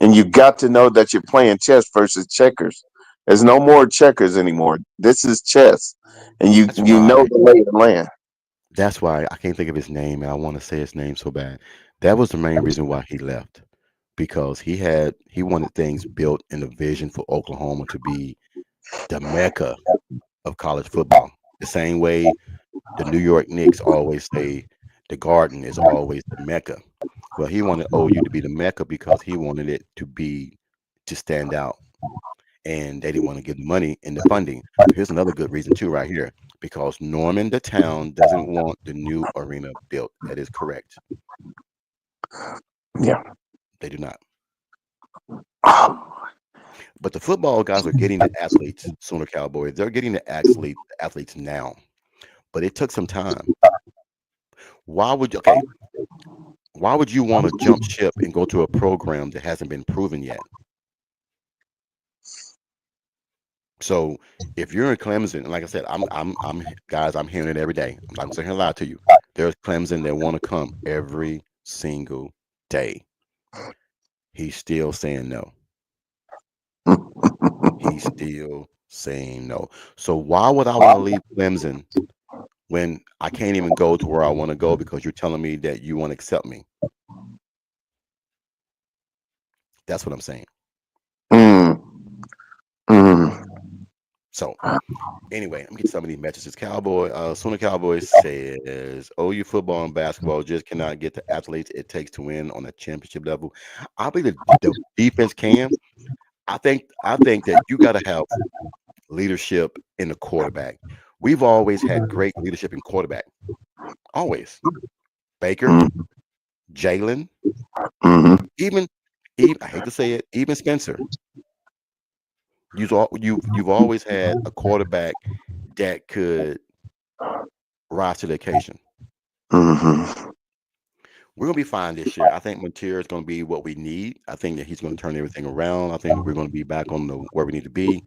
and you got to know that you're playing chess versus checkers. There's no more checkers anymore. This is chess, and that's you know why the lay of the land. that's why I can't think of his name, and I want to say his name so bad. That was the main reason why he left, because he wanted things built in the vision for Oklahoma to be the mecca of college football. The same way the New York Knicks always say the Garden is always the mecca. Well, he wanted OU to be the mecca because he wanted it to stand out, and they didn't want to give the money and the funding. Here's another good reason too, right here, because Norman, the town, doesn't want the new arena built. That is correct. Yeah. They do not. But the football guys are getting the athletes, Sooner Cowboys. They're getting the athletes now, but it took some time. Why would you? Okay, why would you want to jump ship and go to a program that hasn't been proven yet? So if you're in Clemson, and like I said, I'm guys, I'm hearing it every day. I'm not gonna sit here and lie to you. There's Clemson that want to come every single day. He's still saying no. He's still saying no. So why would I want to leave Clemson when I can't even go to where I want to go because you're telling me that you want to accept me? That's what I'm saying. Mm, mm, So anyway, let me get some of these messages. Sooner Cowboys says OU football and basketball just cannot get the athletes it takes to win on a championship level. I believe the defense can. I think that you got to have leadership in the quarterback. We've always had great leadership in quarterback. Always. Baker, mm, Jalen, mm, even I hate to say it, even Spencer. You've always had a quarterback that could rise to the occasion. mm, We're gonna be fine this year. I think Mateer is gonna be what we need. I think that he's gonna turn everything around. I think we're gonna be back on the where we need to be.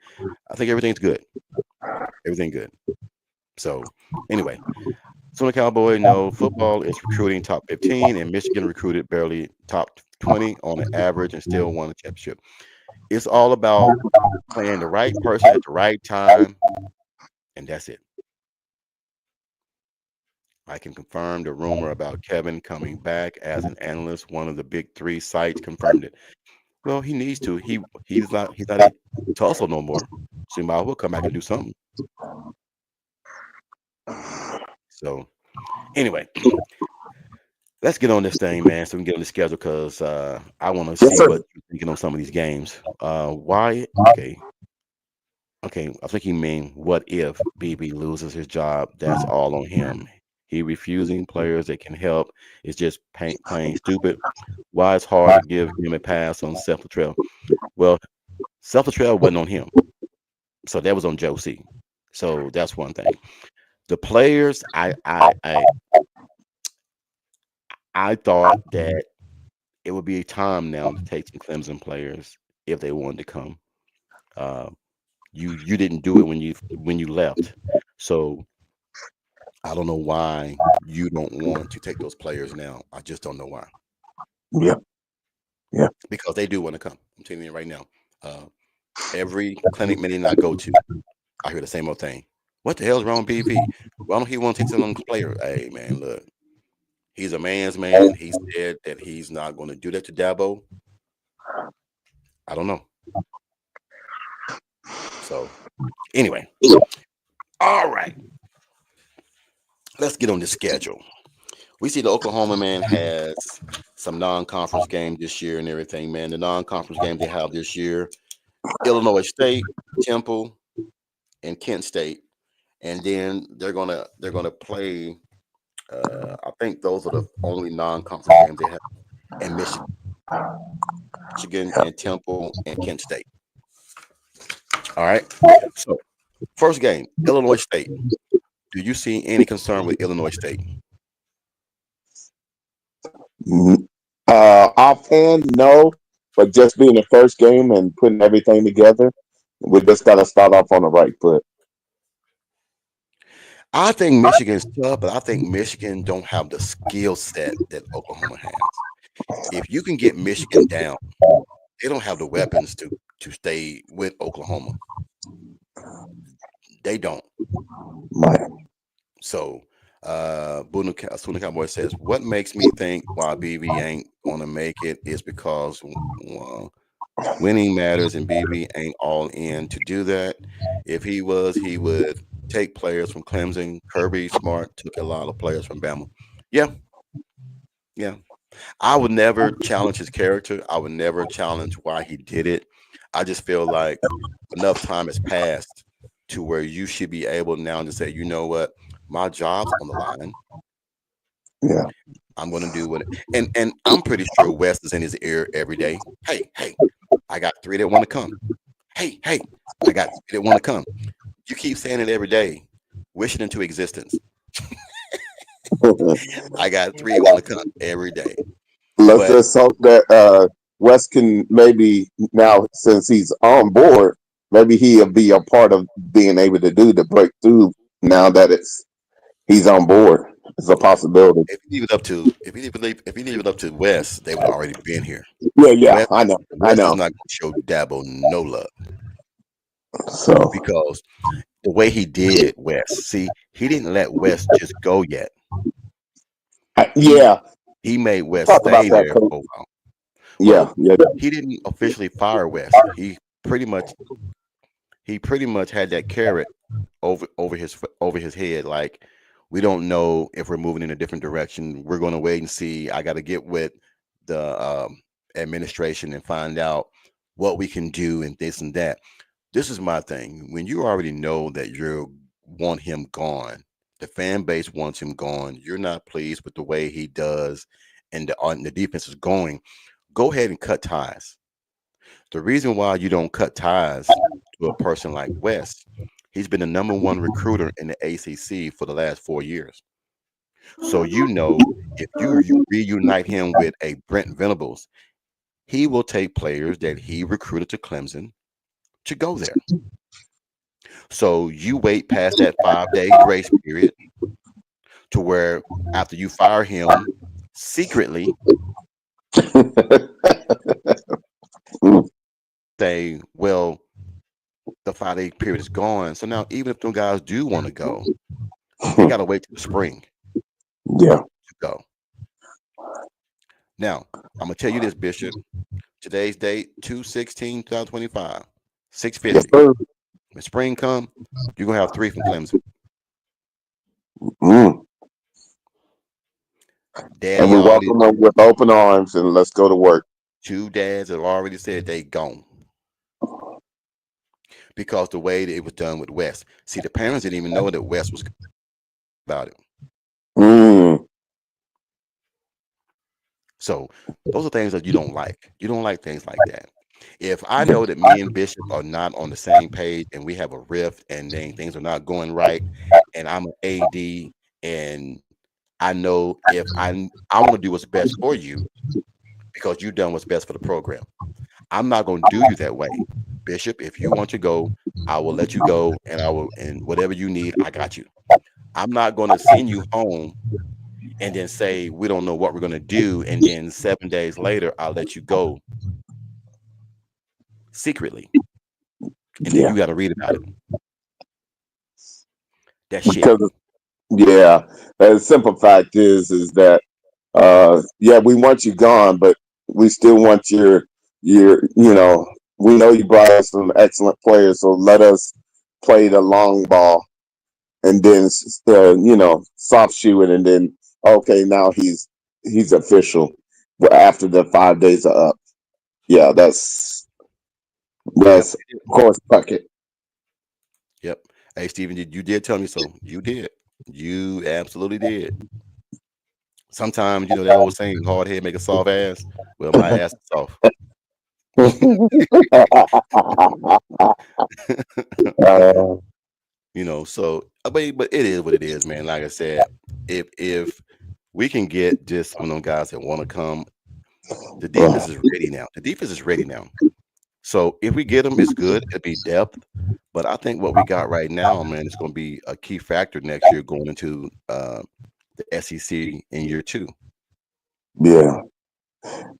I think everything's good. Everything good. So anyway, Sooner Cowboy, no, football is recruiting top 15, and Michigan recruited barely top 20 on an average and still won a championship. It's all about playing the right person at the right time, and that's it. I can confirm the rumor about Kevin coming back as an analyst. One of the big three sites confirmed it. Well, he needs to. He's not at Tulsa no more. So he might as well come back and do something. So anyway, let's get on this thing, man, so we can get on the schedule because I want to Yes, see sir. what you're thinking on some of these games. Why? Okay. I think you mean what if BB loses his job? That's all on him. He refusing players that can help is just plain stupid. Why it's hard to give him a pass on Seth Luttrell? Well, Seth Luttrell wasn't on him, so that was on Joe C. So that's one thing. The players, I thought that it would be a time now to take some Clemson players if they wanted to come. Uh, you didn't do it when you left, so I don't know why you don't want to take those players now. I just don't know why. Yeah, yeah. Because they do want to come. I'm telling you right now. Uh, every clinic meeting I go to, I hear the same old thing. What the hell's wrong with BV? Why don't he want to take some of those players? Hey man, look, he's a man's man. He said that he's not going to do that to Dabo. I don't know. So anyway, all right. Let's get on the schedule. We see the Oklahoma man has some non-conference games this year and everything, man. The non-conference games they have this year: Illinois State, Temple, and Kent State, and then they're gonna play. I think those are the only non-conference games they have, and Michigan, and Temple, and Kent State. All right. So first game, Illinois State. Do you see any concern with Illinois State? Mm, offhand, no, but just being the first game and putting everything together, we just got to start off on the right foot. I think Michigan's tough, but I think Michigan don't have the skill set that Oklahoma has. If you can get Michigan down, they don't have the weapons to stay with Oklahoma. They don't. Right. So Sooner Cowboy says, what makes me think why BB ain't gonna make it is because winning matters and BB ain't all in to do that. If he was, he would take players from Clemson. Kirby Smart took a lot of players from Bama. Yeah, yeah. I would never challenge his character. I would never challenge why he did it. I just feel like enough time has passed to where you should be able now to say, you know what, my job's on the line. Yeah. I'm going to do what, and I'm pretty sure West is in his ear every day. Hey, I got three that want to come. Hey, I got three that want to come. You keep saying it every day, wish it into existence. I got three that want to come every day. Let's But just hope that Wes can maybe now, since he's on board, maybe he'll be a part of being able to do the breakthrough now that he's on board. It's a yeah, possibility. if he leave it up to West, they would have already been here. Yeah, West I know. West is not going to show Dabo no love. So because the way he did West, see, he didn't let West just go yet. He yeah, he made West talk about stay that, there Coach. for a while. Yeah, Well, yeah. he didn't officially fire West. Pretty much he pretty much had that carrot over his head. Like, we don't know if we're moving in a different direction. We're going to wait and see. I got to get with the administration and find out what we can do and this and that. This is my thing. When you already know that you want him gone, the fan base wants him gone. You're not pleased with the way he does, and the defense is going. Go ahead and cut ties. The reason why you don't cut ties to a person like West, he's been the number one recruiter in the ACC for the last 4 years. So if you reunite him with a Brent Venables, he will take players that he recruited to Clemson to go there. So you wait past that 5 day grace period to where after you fire him secretly, say, well, the 5 day period is gone. So now even if them guys do want to go, they gotta wait till the spring Yeah. to go. Now, I'm gonna tell you this, Bishop. Today's date, 2/16/2025, Yes, 6:50. sir. When spring come, you're gonna have 3 from Clemson. Mm. And Daddy we already welcome them with open arms and let's go to work. 2 dads have already said they gone because the way that it was done with West. See, the parents didn't even know that West was about it. Mm. So those are things that you don't like. You don't like things like that. If I know that me and Bishop are not on the same page and we have a rift and then things are not going right, and I'm an AD and I know if I want to do what's best for you because you've done what's best for the program. I'm not going to do you that way. Bishop, if you want to go, I will let you go and whatever you need, I got you. I'm not going to send you home and then say we don't know what we're going to do and then 7 days later I'll let you go secretly and then Yeah. you got to read about it. That's shit. Because yeah, the simple fact is that yeah, we want you gone, but we still want your we know you brought us some excellent players, so let us play the long ball and then soft shoe it and then okay, now he's official after the 5 days are up. Yeah, Yep. that's of course bucket. Yep. Hey Steven, you did tell me so. You did. You absolutely did. Sometimes that old saying, hard head make a soft ass. Well, my ass is soft. uh, So but it is what it is, man. Like I said, if we can get just some of them guys that want to come, the defense is ready now. The defense is ready now. So if we get them, it's good. It'll be depth. But I think what we got right now, man, is going to be a key factor next year going into the SEC in year 2. yeah.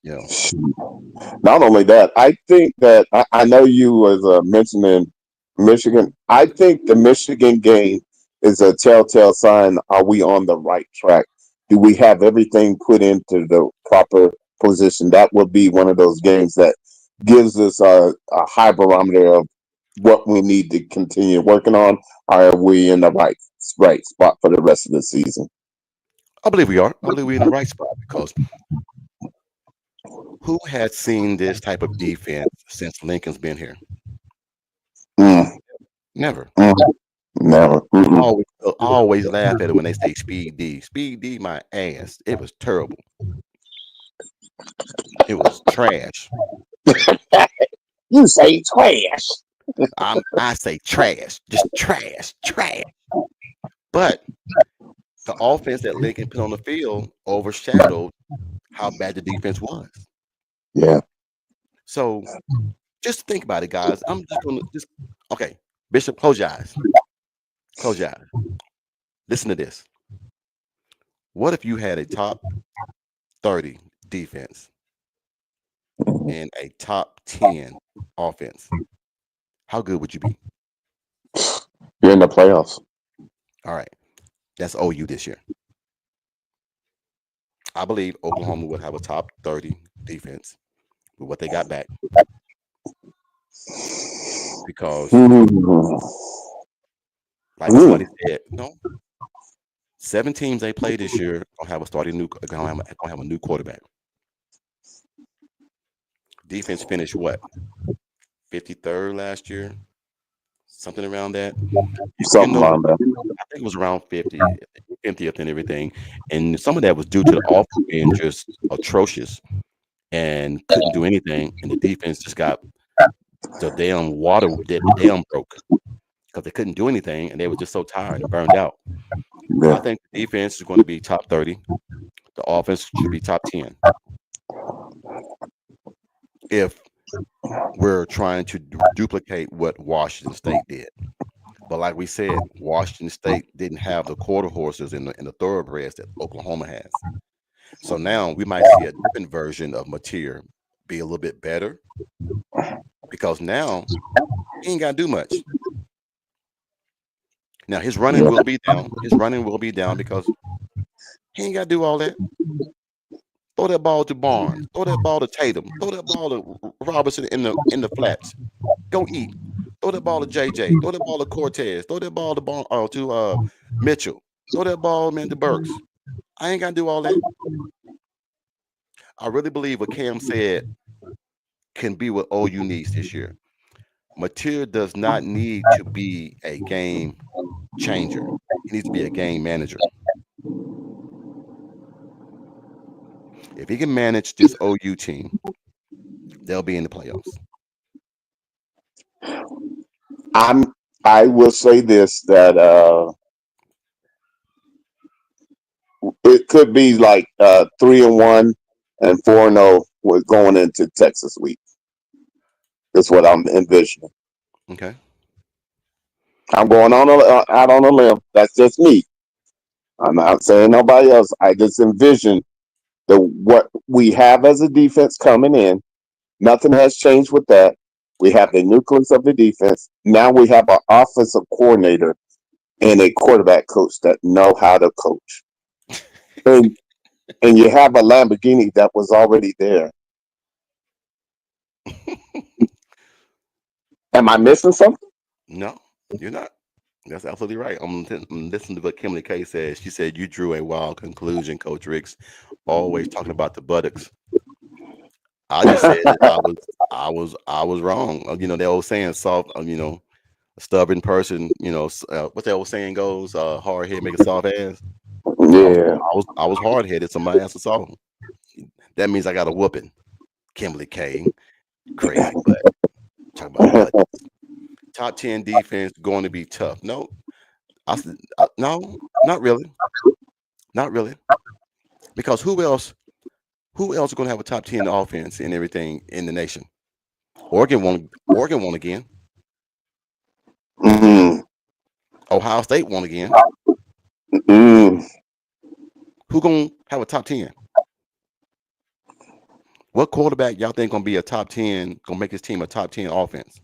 You know, Not only that, I think that I know you was mentioning Michigan. I think the Michigan game is a telltale sign. Are we on the right track? Do we have everything put into the proper position? That would be one of those games that gives us a high barometer of what we need to continue working on. Are we in the right spot for the rest of the season? I believe we are. I believe we're in the right spot because who has seen this type of defense since Lincoln's been here? Mm, Never. mm, never. I always laugh at it when they say Speed D. Speed D, my ass. It was terrible. It was trash. You say trash. I say trash, just trash, trash. But the offense that Lincoln put on the field overshadowed how bad the defense was. Yeah. So just think about it, guys. I'm just gonna okay. Bishop, close your eyes. Close your eyes. Listen to this. What if you had a top 30 defense and a top 10 offense? how good would you be? You're in the playoffs. All right, that's OU this year. I believe Oklahoma would have a top 30 defense with what they got back because, Mhm. like somebody said, no, 7 teams they play this year gonna have a starting new, gonna have a new quarterback. Defense finished what 53rd last year, something around that. You Something know, like that. I think it was around 50th and everything, and some of that was due to the offense being just atrocious and couldn't do anything, and the defense just got the damn water that the dam broke because they couldn't do anything and they were just so tired and burned out. I Yeah. think the defense is going to be top 30. The offense should be top 10. If we're trying to duplicate what Washington State did. But like we said, Washington State didn't have the quarter horses and the thoroughbreds that Oklahoma has. So now we might see a different version of Mateer be a little bit better because now he ain't got to do much. Now his running Yeah. will be down. His running will be down because he ain't got to do all that. Throw that ball to Barnes. Throw that ball to Tatum. Throw that ball to Robertson in the flats. Go eat. Throw that ball to JJ. Throw that ball to Cortez. Throw that ball to Mitchell. Throw that ball, man, to Burks. I ain't got to do all that. I really believe what Cam said can be what OU needs this year. Mateer does not need to be a game changer. He needs to be a game manager. If he can manage this OU team, they'll be in the playoffs. I will say this that it could be like 3-1 and 4-0 with going into Texas week. That's what I'm envisioning. Okay. I'm going on out on a limb. That's just me. I'm not saying nobody else. I just envision what we have as a defense coming in. Nothing has changed with that. We have the nucleus of the defense. Now we have an offensive coordinator and a quarterback coach that know how to coach. And you have a Lamborghini that was already there. Am I missing something? No, you're not. That's absolutely right. I'm listening to what Kimberly K says. She said you drew a wild conclusion, Coach Ricks. Always talking about the buttocks. I just said that I was wrong. The old saying, soft. A stubborn person. What the old saying goes, hard head make a soft ass. I was Yeah. I was hard headed, so my ass was soft. That means I got a whooping. Kimberly K, crazy butt. Talk about butt. Top 10 defense going to be tough. No, I said no, not really, not really. Because who else? Who else is going to have a top 10 offense and everything in the nation? Oregon won. Oregon won again. Mm, Ohio State won again. mm. Who gonna have a top 10? What quarterback y'all think gonna be a top 10? Gonna make his team a top 10 offense?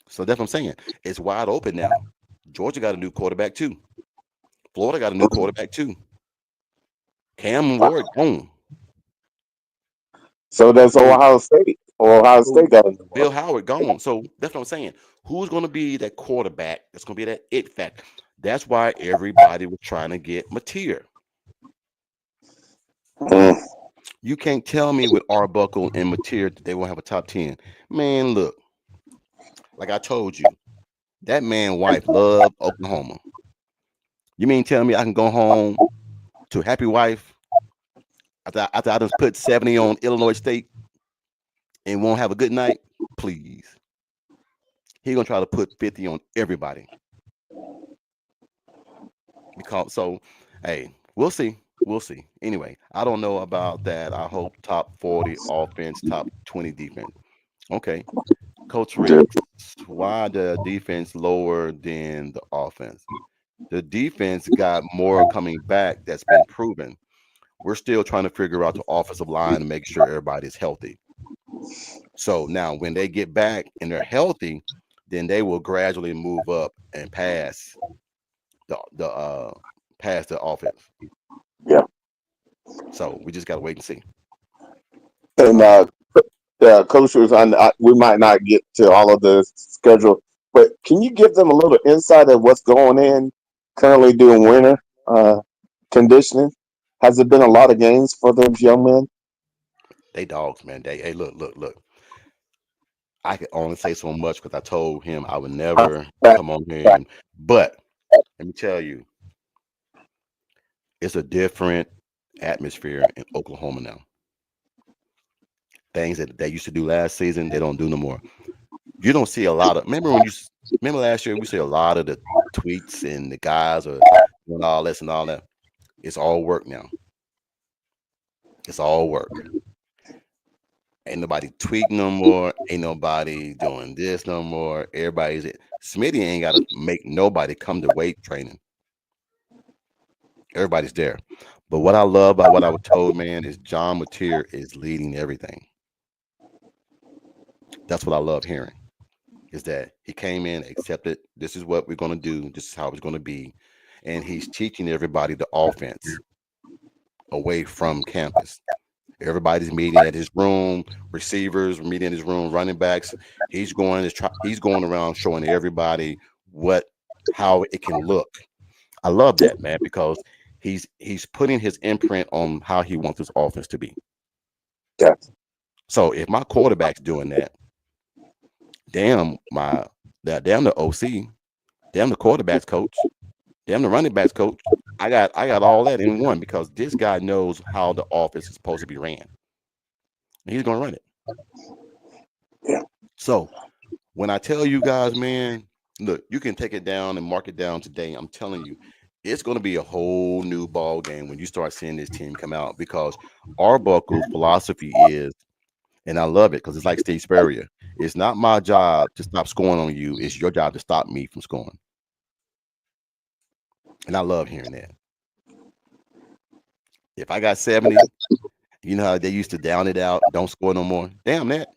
So that's what I'm saying. It's wide open now. Georgia got a new quarterback too. Florida got a new quarterback too. Cam Ward gone. So that's So Ohio State. Ohio State got a new Bill one. Howard gone. So that's what I'm saying. Who's going to be that quarterback? That's going to be that it factor. That's why everybody was trying to get Mateer. Mm. You can't tell me with Arbuckle and Mateer that they won't have a top 10. Man, look, like I told you, that man wife loved Oklahoma. You mean tell me I can go home to happy wife after I just put 70 on Illinois State and won't have a good night? Please. He gonna try to put 50 on everybody. Because so, hey, we'll see. We'll see. Anyway, I don't know about that. I hope top 40 offense, top 20 defense. Okay. Coach Yeah. Riggs, why the defense lower than the offense? The defense got more coming back that's been proven. We're still trying to figure out the offensive line and make sure everybody's healthy. So now when they get back and they're healthy, then they will gradually move up and the pass the offense. Yeah. So we just gotta wait and see. And coaches, we might not get to all of the schedule, but can you give them a little insight of what's going in currently doing winter conditioning? Has there been a lot of games for those young men? They dogs, man. Hey, look. I can only say so much because I told him I would never come on here. But let me tell you, it's a different atmosphere in Oklahoma now. Things that they used to do last season, they don't do no more. You don't see a lot of. Remember last year we see a lot of the tweets and the guys are doing all this and all that. It's all work now. It's all work. Ain't nobody tweeting no more. Ain't nobody doing this no more. Smitty ain't got to make nobody come to weight training. Everybody's there. But what I love about what I was told, man, is John Mateer is leading everything. That's what I love hearing. Is that he came in, accepted this is what we're going to do. This is how it's going to be. And he's teaching everybody the offense away from campus. Everybody's meeting at his room, receivers meeting in his room, running backs. He's going around showing everybody how it can look. I love that, man, because he's putting his imprint on how he wants his offense to be. Yeah. So if my quarterback's doing that, damn the OC, damn the quarterback's coach, damn the running backs coach. I got all that in one because this guy knows how the offense is supposed to be ran. And he's gonna run it. Yeah. So when I tell you guys, man, look, you can take it down and mark it down today. I'm telling you, it's gonna be a whole new ball game when you start seeing this team come out because Arbuckle's philosophy is, and I love it because it's like Steve Spurrier. It's not my job to stop scoring on you. It's your job to stop me from scoring. And I love hearing that. If I got 70, you know how they used to down it out, don't score no more. Damn that.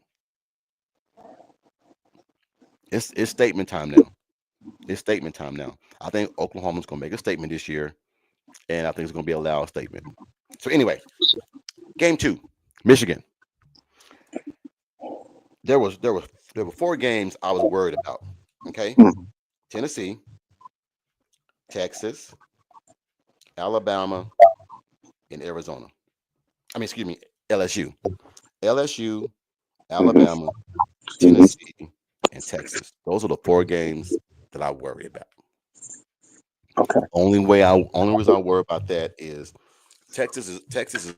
It's statement time now. It's statement time now. I think Oklahoma's gonna make a statement this year, and I think it's gonna be a loud statement. So anyway, game 2, Michigan. There were 4 games I was worried about. Okay, Tennessee, Texas, Alabama, and Arizona. Excuse me, LSU. LSU, Alabama, Tennessee, and Texas. Those are the 4 games that I worry about. Okay. Only reason I worry about that is Texas is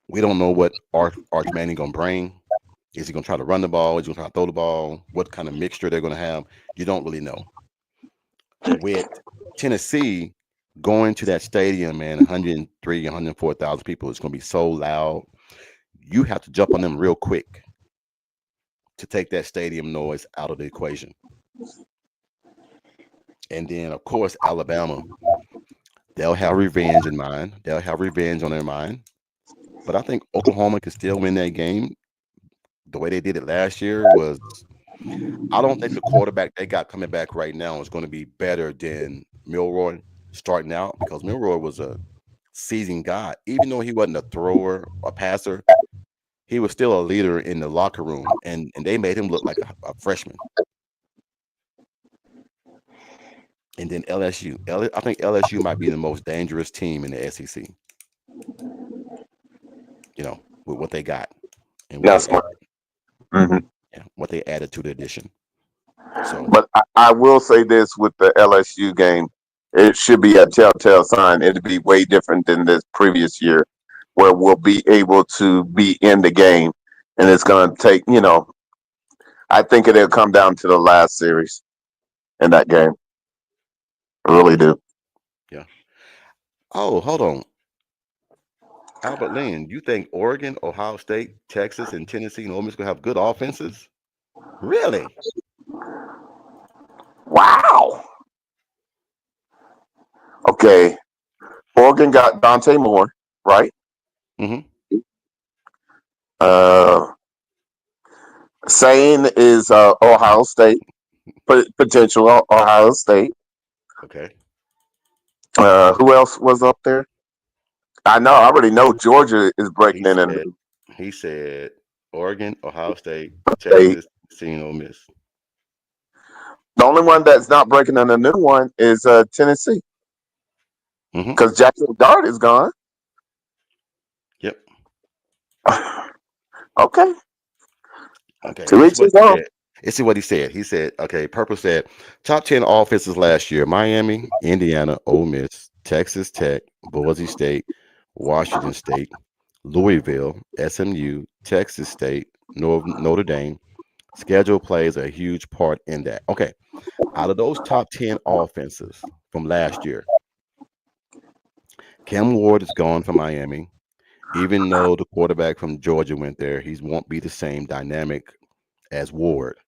we don't know what Arch Manning gonna bring. Is he gonna try to run the ball? Is he gonna try to throw the ball? What kind of mixture they're gonna have? You don't really know. With Tennessee going to that stadium, man, 103, 104,000 people, it's gonna be so loud. You have to jump on them real quick to take that stadium noise out of the equation. And then, of course, Alabama, they'll have revenge in mind. They'll have revenge on their mind. But I think Oklahoma can still win that game. The way they did it last year was, I don't think the quarterback they got coming back right now is going to be better than Milroy starting out because Milroy was a seasoned guy. Even though he wasn't a thrower or passer, he was still a leader in the locker room, and they made him look like a freshman. And then LSU. I think LSU might be the most dangerous team in the SEC. You know, with what they got and That's smart. what they added to the addition. So, but I will say this with the LSU game, it should be a telltale sign. It'll be way different than this previous year, where we'll be able to be in the game, and it's going to take. I think it'll come down to the last series in that game. I really do. Yeah. Oh, hold on. Albert Lynn, you think Oregon, Ohio State, Texas, and Tennessee and Ole Miss gonna have good offenses? Really? Wow. Okay. Oregon got Dante Moore, right? Mm-hmm. Uh, Saying is Ohio State, potential Ohio State. Okay. Who else was up there? I know. I already know Georgia is He breaking in and said he said Oregon, Ohio State, they. Texas, Tennessee, and Ole Miss. The only one that's not breaking in a new one is Tennessee Hmm. because Jackson Dart is gone. Yep. Okay, Okay. to This is each what his he own. said. This is what he said. He said, okay, Purple said top 10 offenses last year: Miami, Indiana, Ole Miss, Texas Tech, Boise State, Washington State, Louisville, SMU, Texas State, Notre Dame. Schedule plays a huge part in that. Okay. Out of those top 10 offenses from last year, Cam Ward is gone from Miami. Even though the quarterback from Georgia went there, he won't be the same dynamic as Ward.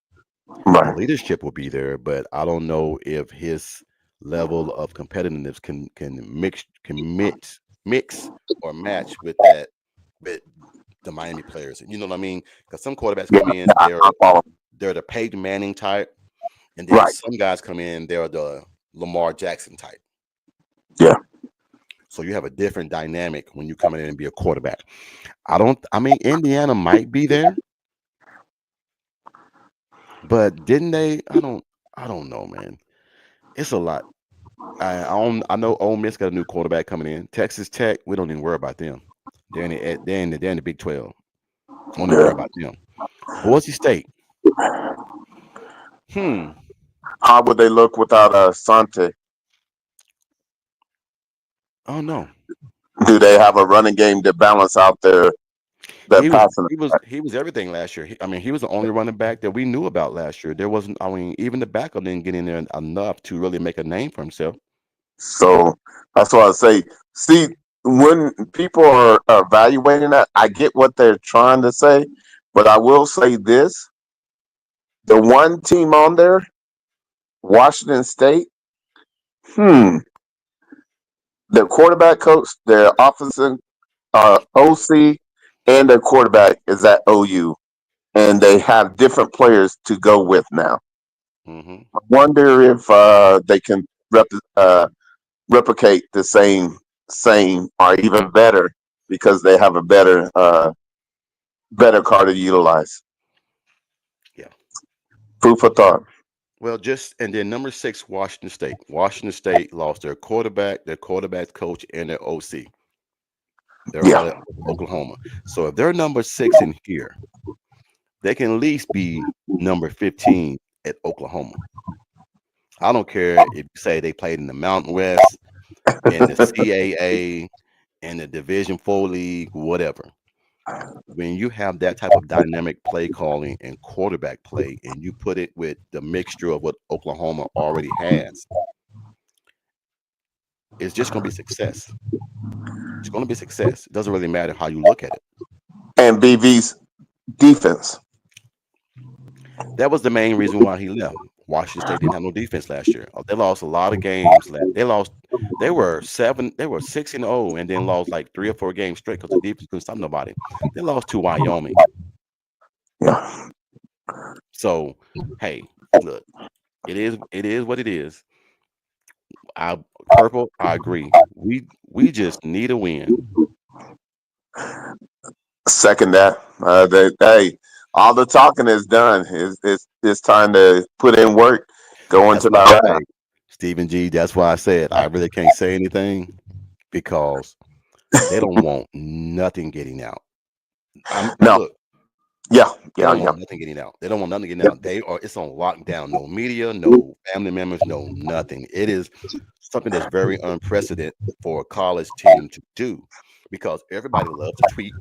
The Right. leadership will be there, but I don't know if his level of competitiveness can mix or match with that with the Miami players. You know what I mean? Because some quarterbacks Yeah, come in, I follow. they're the Peyton Manning type, and then Right. some guys come in, they're the Lamar Jackson type. Yeah. So you have a different dynamic when you come in and be a quarterback. I mean, Indiana might be there, but didn't they? I don't know, man. It's a lot. I know Ole Miss got a new quarterback coming in. Texas Tech, we don't even worry about them. They're in the Big 12. Don't even worry Yeah. about them. Boise State. Hmm. How would they look without Sante? Oh no. Do they have a running game to balance out their He was passing? he was he was everything last year. I mean, he was the only running back that we knew about last year. There wasn't. I mean, even the backup didn't get in there enough to really make a name for himself. So that's why I say, see, when people are evaluating that, I get what they're trying to say, but I will say this: the one team on there, Washington State, hmm, their quarterback coach, their offensive OC, and their quarterback is at OU, and they have different players to go with now. Hmm. I wonder if they can replicate the same or even better because they have a better car to utilize. Yeah. Food for thought. Well, just and then number 6, Washington State. Washington State lost their quarterback coach, and their OC. They're Yeah. out of Oklahoma. So if they're number 6 in here, they can at least be number 15 at Oklahoma. I don't care if you say they played in the Mountain West, in the CAA, in the Division 4 league, whatever. When you have that type of dynamic play calling and quarterback play, and you put it with the mixture of what Oklahoma already has, it's just going to be success. It's going to be success. It doesn't really matter how you look at it. And BV's defense. That was the main reason why he left. Washington State didn't have no defense last year. They lost a lot of games. They lost. They were 6-0, and then lost like 3 or 4 games straight because the defense couldn't stop nobody. They lost to Wyoming. Yeah. So, hey, look, it is what it is. I Purple, I agree. We just need a win. Second that. Hey, all the talking is done. It's time to put in work. Go That's into why I the say, Stephen G. That's why I said I really can't say anything because they don't want nothing getting out. no. Look, Yeah. they Yeah. don't Yeah. want nothing getting out. They don't want nothing getting out. It's on lockdown. No media, no family members, no nothing. It is something that's very unprecedented for a college team to do because everybody loves to tweet.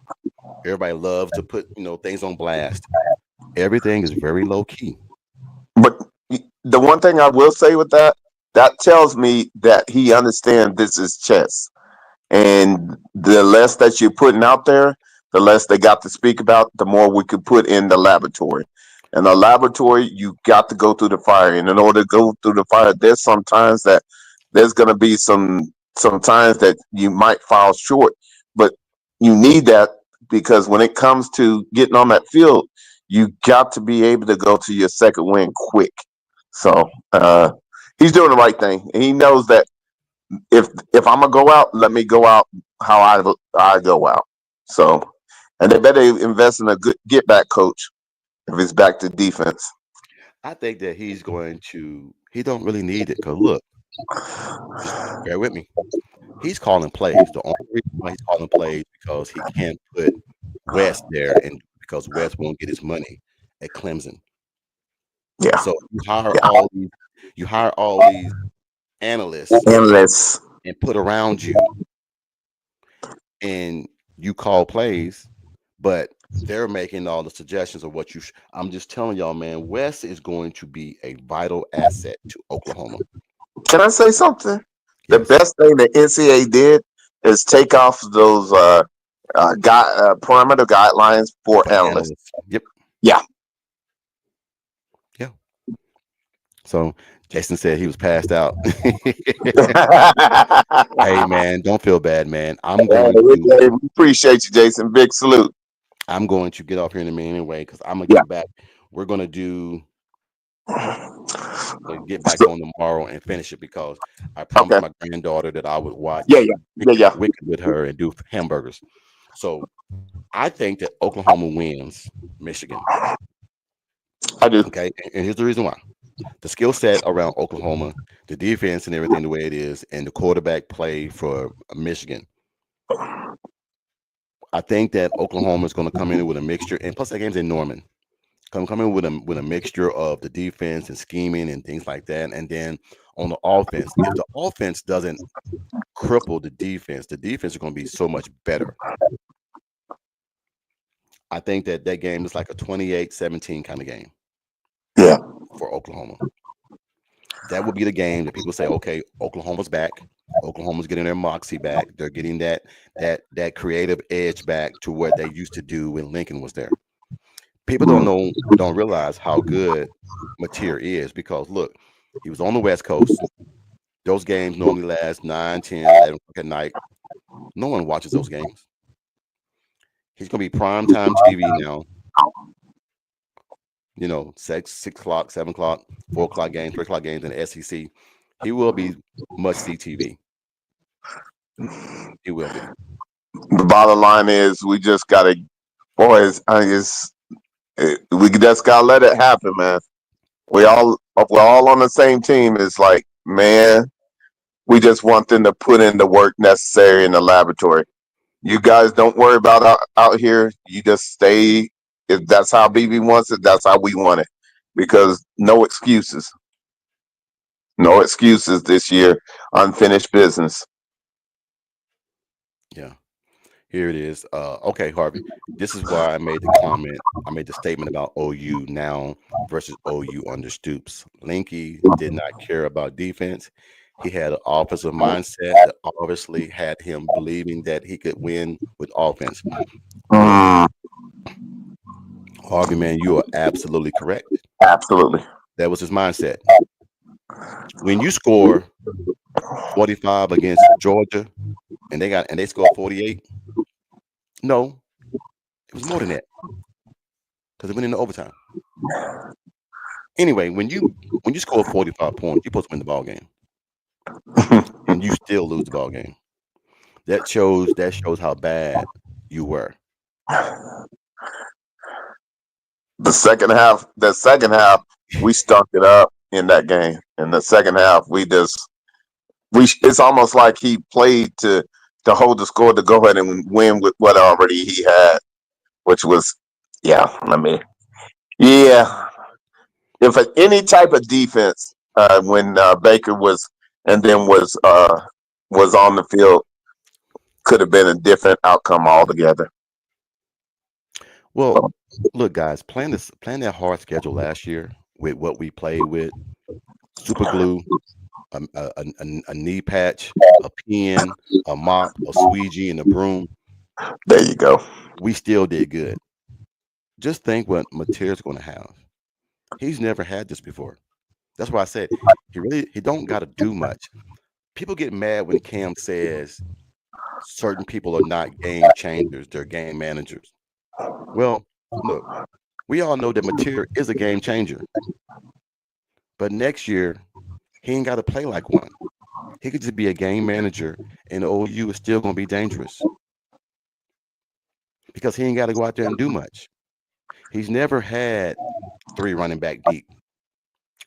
Everybody loves to put things on blast. Everything is very low key. But the one thing I will say with that, that tells me that he understands this is chess. And the less that you're putting out there, the less they got to speak about, the more we could put in the laboratory. In the laboratory, you got to go through the fire. And in order to go through the fire, there's gonna be some times that you might fall short, but you need that because when it comes to getting on that field, you got to be able to go to your second win quick. So he's doing the right thing. And he knows that if I'm gonna go out, let me go out how I go out. So, and they better invest in a good get back coach if it's back to defense. I think that he's going to. He don't really need it because look, just bear with me. He's calling plays. The only reason why he's calling plays because he can't put West there, and because West won't get his money at Clemson. Yeah, So you hire all these analysts endless. and put around you, and you call plays, but they're making all the suggestions of what you. I'm just telling y'all, man. West is going to be a vital asset to Oklahoma. Can I say something? The Yes. best thing the NCAA did is take off those parameter guidelines for analysts. Yep. Yeah. Yeah. So Jason said he was passed out. Hey man, don't feel bad, man. We appreciate you, Jason. Big salute. I'm going to get off here in a minute anyway because I'm gonna Yeah. get back. We're gonna get back on tomorrow and finish it because I promised my granddaughter that I would watch Wicked with her and do hamburgers. So I think that Oklahoma wins Michigan. I do. Okay, and here's the reason why. The skill set around Oklahoma, the defense and everything the way it is, and the quarterback play for Michigan. I think that Oklahoma is going to come in with a mixture, and plus that game's in Norman. Come in with a mixture of the defense and scheming and things like that, and then on the offense, if the offense doesn't cripple the defense is going to be so much better. I think that game is like a 28-17 kind of game. Yeah. For Oklahoma. That would be the game that people say, okay, Oklahoma's back. Oklahoma's getting their moxie back. They're getting that creative edge back to what they used to do when Lincoln was there. People don't realize how good Mateer is because look, he was on the West Coast. Those games normally last 9, 10, 11 o'clock at night. No one watches those games. He's going to be primetime TV now. 6 o'clock, 7 o'clock, 4 o'clock games, 3 o'clock games in the SEC. He will be must-see TV. He will be. The bottom line is we just got to, boys, we just got to let it happen, man. We're all on the same team. It's like, man, we just want them to put in the work necessary in the laboratory. You guys don't worry about out here. You just stay. If that's how BB wants it, that's how we want it. Because no excuses. No excuses this year. Unfinished business. Yeah. Here it is. Okay, Harvey. This is why I made the comment. I made the statement about OU now versus OU under Stoops. Linky did not care about defense. He had an offensive mindset that obviously had him believing that he could win with offense. Harvey, man, you are absolutely correct. Absolutely. That was his mindset. When you score 45 against Georgia and they scored 48, no, it was more than that because it went into overtime. Anyway, when you score 45 points, you're supposed to win the ball game, and you still lose the ball game. That shows how bad you were. The second half, we stunk it up in that game. In the second half, it's almost like he played to hold the score to go ahead and win with what already he had, which was, if any type of defense when Baker was on the field could have been a different outcome altogether. Well, look, guys, playing that hard schedule last year with what we played with, super glue, a knee patch, a pen, a mop, a squeegee, and a broom. There you go. We still did good. Just think what Mateer's going to have. He's never had this before. That's why I said he don't got to do much. People get mad when Cam says certain people are not game changers, they're game managers. Well, look, we all know that Mateer is a game changer, but next year he ain't got to play like one. He could just be a game manager, and OU is still going to be dangerous because he ain't got to go out there and do much. He's never had three running back deep.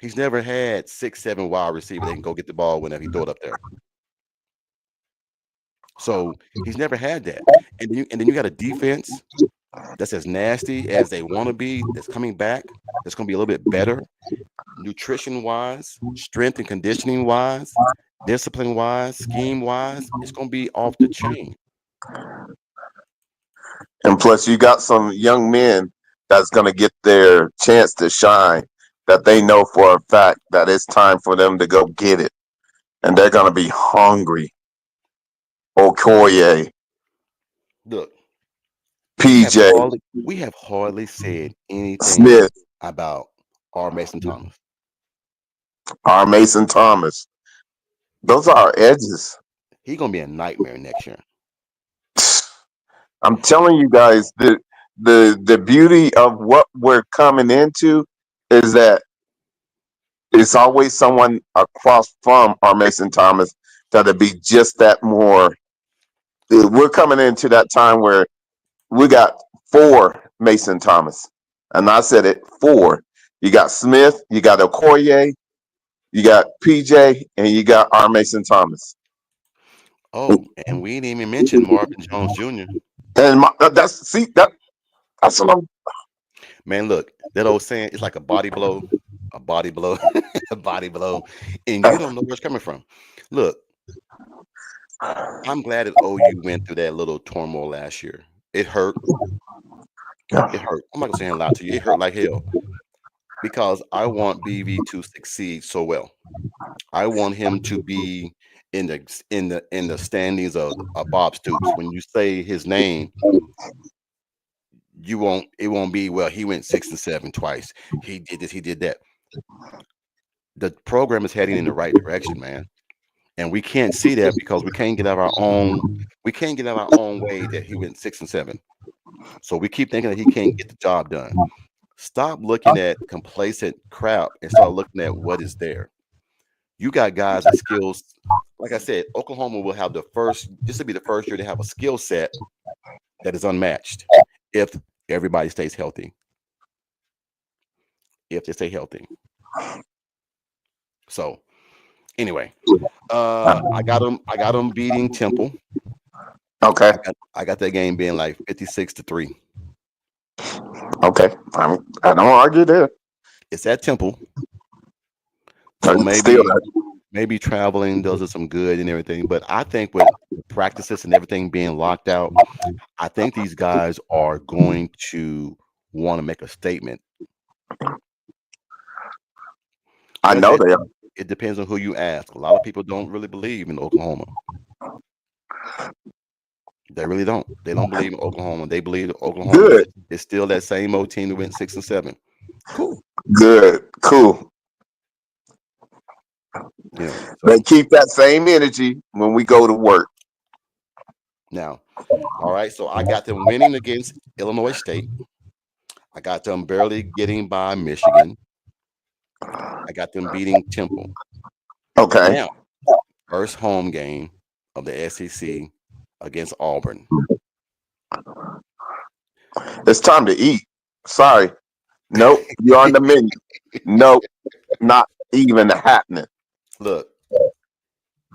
He's never had 6, 7 wide receiver that can go get the ball whenever he throw it up there. So he's never had that. And then you got a defense that's as nasty as they want to be, that's coming back, that's going to be a little bit better, nutrition wise, strength and conditioning wise, discipline wise, scheme wise. It's going to be off the chain. And plus, you got some young men that's going to get their chance to shine, that they know for a fact that it's time for them to go get it. And they're going to be hungry. Okoye, Look, PJ, we have hardly said anything Smith, about R. Mason Thomas. R. Mason Thomas. Those are our edges. He's going to be a nightmare next year. I'm telling you guys, the beauty of what we're coming into is that it's always someone across from R. Mason Thomas that'll be just that more. We're coming into that time where we got 4 Mason Thomas. And I said it, 4. You got Smith, you got Okoye, you got PJ, and you got R. Mason Thomas. Oh, and we didn't even mention Marvin Jones Jr. And that's what I'm. Man, look, that old saying, it's like a body blow, a body blow, a body blow, and you don't know where it's coming from. Look, I'm glad that OU went through that little turmoil last year. It hurt. It hurt. I'm not gonna say a lot to you. It hurt like hell because I want BV to succeed so well. I want him to be in the standings of Bob Stoops. When you say his name, it won't be, well, he went 6 and 7 twice. He did this, he did that. The program is heading in the right direction, man. And we can't see that because we can't get out of our own way that he went 6 and 7. So we keep thinking that he can't get the job done. Stop looking at complacent crap and start looking at what is there. You got guys with skills. Like I said, Oklahoma will have this will be the first year to have a skill set that is unmatched if everybody stays healthy. If they stay healthy. So anyway, I got them beating Temple. Okay. I got that game being like 56-3. Okay. I don't argue there. It's at Temple. So maybe traveling does us some good and everything. But I think with practices and everything being locked out, I think these guys are going to want to make a statement. I know they are. It depends on who you ask. A lot of people don't really believe in Oklahoma. They really don't. They don't believe in Oklahoma. They believe that Oklahoma is still that same old team that went 6 and 7. Cool. Good. Cool. Yeah. So, they keep that same energy when we go to work. Now, all right. So I got them winning against Illinois State. I got them barely getting by Michigan. I got them beating Temple. Okay. Now, first home game of the SEC against Auburn. It's time to eat. Sorry. Nope. You're on the menu. Nope. Not even happening. Look,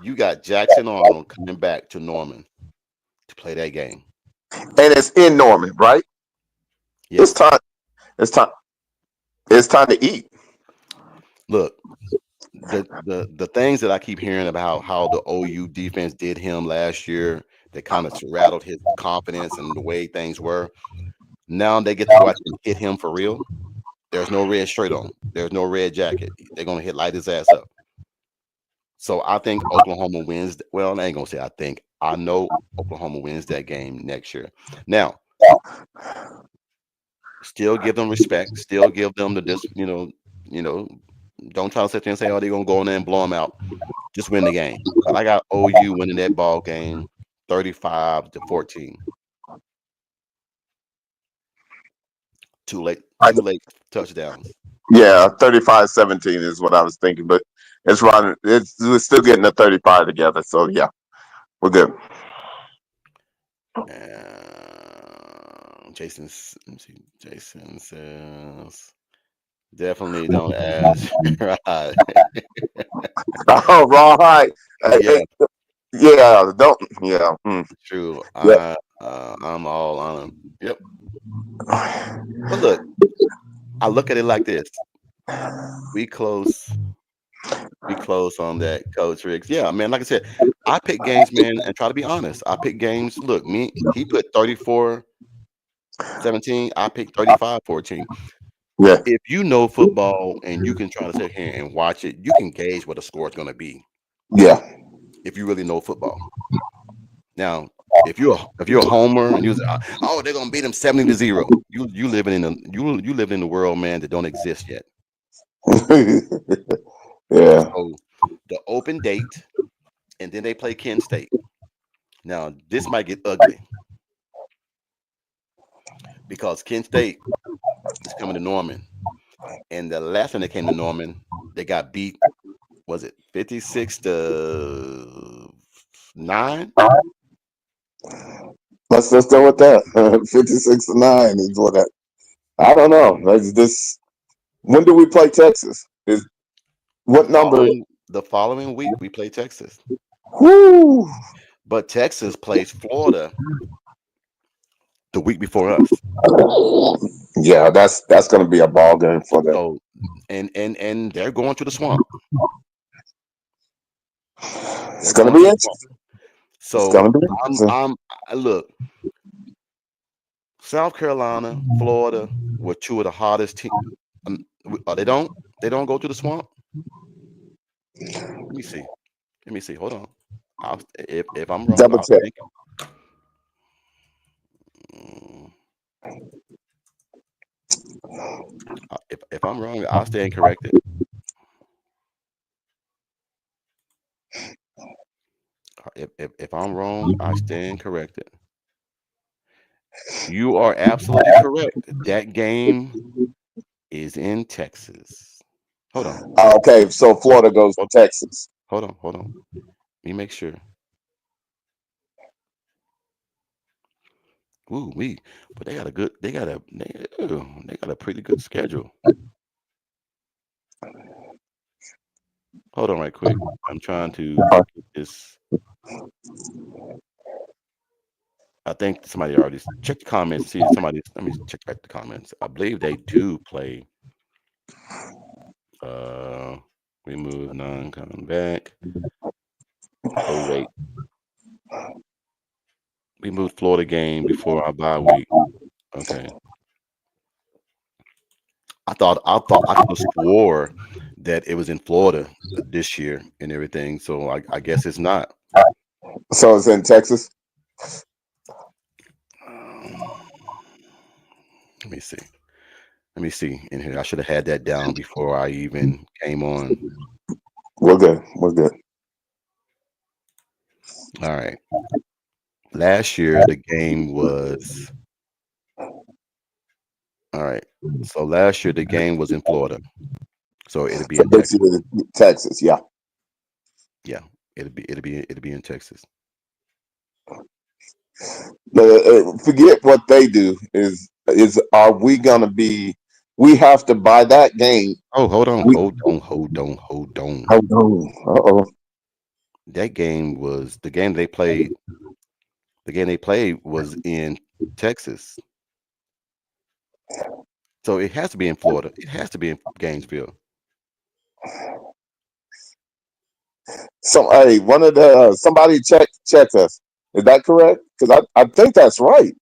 you got Jackson Arnold coming back to Norman to play that game. And it's in Norman, right? Yes. It's time to eat. Look, the things that I keep hearing about how the OU defense did him last year, that kind of rattled his confidence and the way things were. Now they get to go out and hit him for real. There's no red shirt on. There's no red jacket. They're going to light his ass up. So I think Oklahoma wins. Well, I ain't going to say I think. I know Oklahoma wins that game next year. Now, still give them respect. Still give them don't try to sit there and say, oh, they're going to go in there and blow them out. Just win the game. But I got OU winning that ball game 35-14. Two I, late touchdowns. yeah, 35-17 is what I was thinking, but it's running. We're still getting the 35 together. So yeah, we're good. Let me see. Jason says definitely don't ask. Right. Oh, wrong height. Yeah, Yeah, don't. Yeah. true. Yep. I'm all on him. Yep. But look, I look at it like this. We close. We close on that, Coach Riggs. Yeah, man. Like I said, I pick games, man, and try to be honest. I pick games. Look, he put 34-17. I picked 35-14. Yeah. If you know football and you can try to sit here and watch it, you can gauge what the score is going to be Yeah. if you really know football. Now, if you're a homer and you say, oh, they're gonna beat them 70-0, you living in you living in the world, man, that don't exist yet. Yeah. So the open date, and then they play Kent State. Now this might get ugly because Kent State is coming to Norman, and the last time they came to Norman, they got beat. Was it 56-9? Let's go with that. 56-9 is what I don't know. That's this. When do we play Texas? Is what number? The following week we play Texas, Whoo. but Texas plays Florida the week before us. Yeah, that's going to be a ball game for them. So and they're going to the swamp. It's going to be interesting. So It's going to be interesting. Look, South Carolina, Florida were two of the hottest teams. They don't go to the swamp. Let me see. Hold on. If I'm wrong, Double check. If I'm wrong, I'll stand corrected. If I'm wrong, I stand corrected. You are absolutely correct. That game is in Texas. Hold on. Okay, so Florida goes to Texas. Hold on. Let me make sure. Ooh, but they got a pretty good schedule. Hold on right quick. I'm trying to get this. I think somebody already checked the comments. See somebody. Let me check back the comments. I believe they do play. Remove none coming back. Oh wait. We moved Florida game before our bye week. Okay. I thought I could have swore that it was in Florida this year and everything. So I guess it's not. So it's in Texas. Let me see in here. I should have had that down before I even came on. We're good. All right. Last year the game was all right. So last year the game was in Florida. So it'll be in Texas. Texas, yeah. Yeah, it'll be in Texas. Forget what they do. Is are we gonna be? We have to buy that game. Oh, hold on. Hold on. Uh-oh. That game was the game they played. The game they played was in Texas. So it has to be in Florida. It has to be in Gainesville. So hey, one of the somebody check us. Is that correct? Because I think that's right.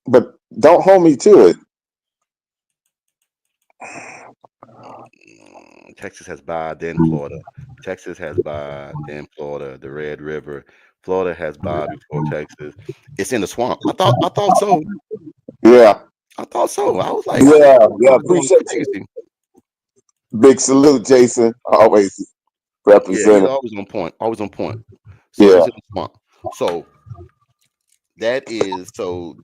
But don't hold me to it. Texas has bye, then Florida. Texas has bye, then Florida. The Red River. Florida has bye before Texas. It's in the swamp. I thought so. Yeah. I thought so. I was like, yeah. Appreciate you. Big salute, Jason. Always representing. Yeah, he's always on point. Always on point. So yeah. it's in the swamp. So that game. So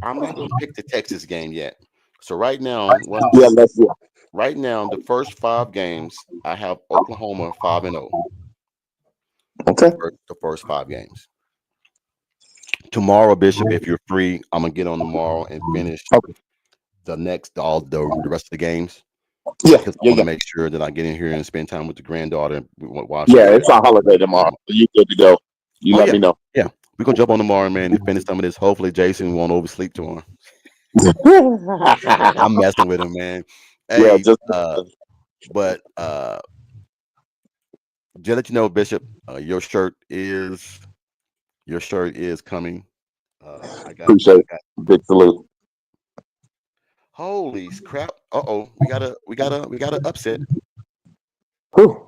I'm not going to pick the Texas game yet. So right now, Yeah, let's do it. right now, the first 5 games, I have Oklahoma 5-0. Okay. The first 5 games. Tomorrow, Bishop, if you're free, I'm gonna get on tomorrow and finish Okay. the rest of the games. Yeah, Because I yeah, want to yeah. make sure that I get in here and spend time with the granddaughter. While Yeah, it's a holiday tomorrow. You good to go. You Oh, let yeah. me know. Yeah, we're gonna jump on tomorrow, man, and finish some of this. Hopefully, Jason won't oversleep tomorrow. I'm messing with him, man. Yeah, Hey, just but just let you know, Bishop, your shirt is coming. I got appreciate it. Big salute. Holy crap! We got a upset. Whew.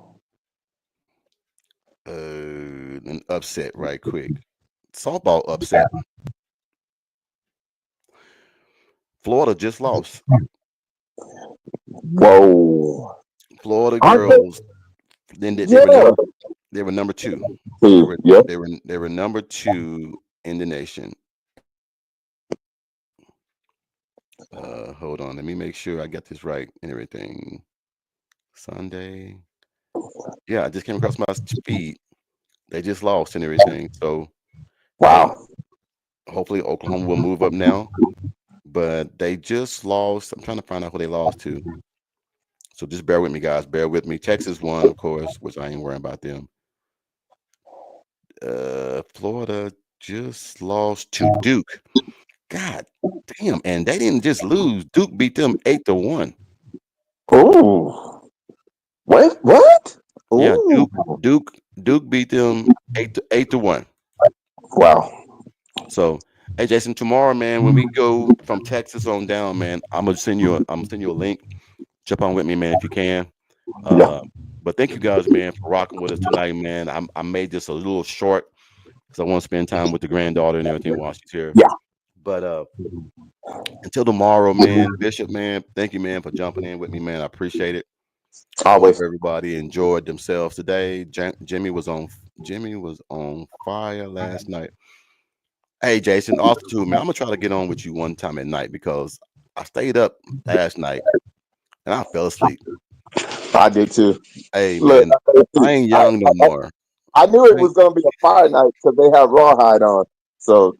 An upset right quick. Softball upset. Florida just lost. Whoa. Florida Aren't they- girls. Then they Yeah. were number 2. Yep. They were number 2 in the nation. Hold on, let me make sure I got this right and everything. Sunday. Yeah, I just came across my feed. They just lost and everything. So Wow. hopefully Oklahoma will move up now. But they just lost. I'm trying to find out who they lost to. So just bear with me, guys. Bear with me. Texas won, of course, which I ain't worrying about them. Florida just lost to Duke. God damn. And they didn't just lose. Duke beat them 8-1. Ooh. What? Yeah, Ooh. Duke beat them 8-1. Wow. So hey Jason, tomorrow, man, when we go from Texas on down, man, I'm gonna send you a link. Jump on with me, man, if you can. Yeah. But thank you guys, man, for rocking with us tonight, man. I made this a little short because I want to spend time with the granddaughter and everything while she's here. Yeah. But until tomorrow, man, Bishop, man, thank you, man, for jumping in with me, man. I appreciate it. Always. Hope everybody enjoyed themselves today. Jimmy was on fire last night. Hey, Jason, also too, man, I'm gonna try to get on with you one time at night because I stayed up last night and I fell asleep. I did too. Hey, Look, man, I ain't young no more. I knew it was gonna be a fire night because they have rawhide on. So,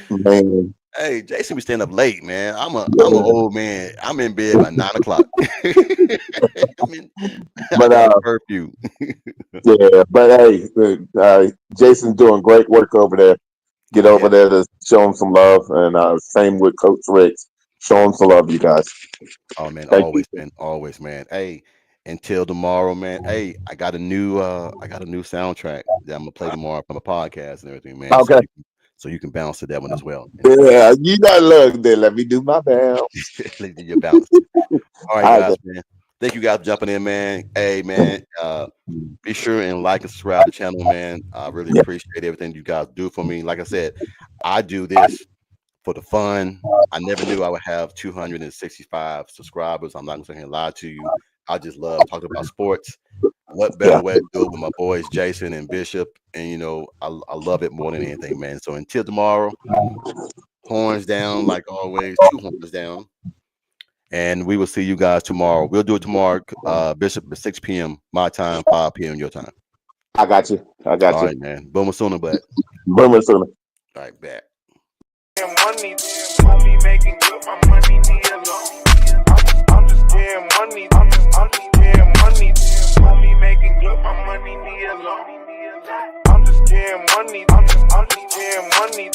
man. Hey, Jason be staying up late, man. I'm an old man. I'm in bed by 9 o'clock. But curfew. yeah, but hey, Jason's doing great work over there. Get over there to show him some love, and same with Coach Riggs. Show him some love, you guys. Oh man, Thank you. always, man. Hey, until tomorrow, man. Hey, I got a new soundtrack that I'm gonna play tomorrow from a podcast and everything, man. Okay. So you can bounce to that one as well. Yeah, you got look there. Let me do my bounce. Let you bounce. All right, guys, man. Thank you guys for jumping in, man. Hey, man, be sure and like and subscribe to the channel, man. I really appreciate everything you guys do for me. Like I said, I do this for the fun. I never knew I would have 265 subscribers. I'm not going to sit here and lie to you. I just love talking about sports. What better way to do it with my boys, Jason and Bishop? And, you know, I love it more than anything, man. So until tomorrow, horns down, like always, 2 horns down. And we will see you guys tomorrow. We'll do it tomorrow, Bishop, at 6 p.m. my time, 5 p.m. your time. I got you. All right, man. Boomer sooner, but. Boomer sooner. All right, back. Money, me making good, my money need a loan. I'm just getting money, I'm just getting money. Me making good, my money need a loan. I'm just getting money, I'm just getting money.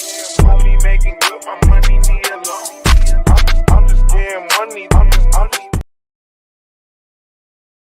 Me making good, my money need a loan.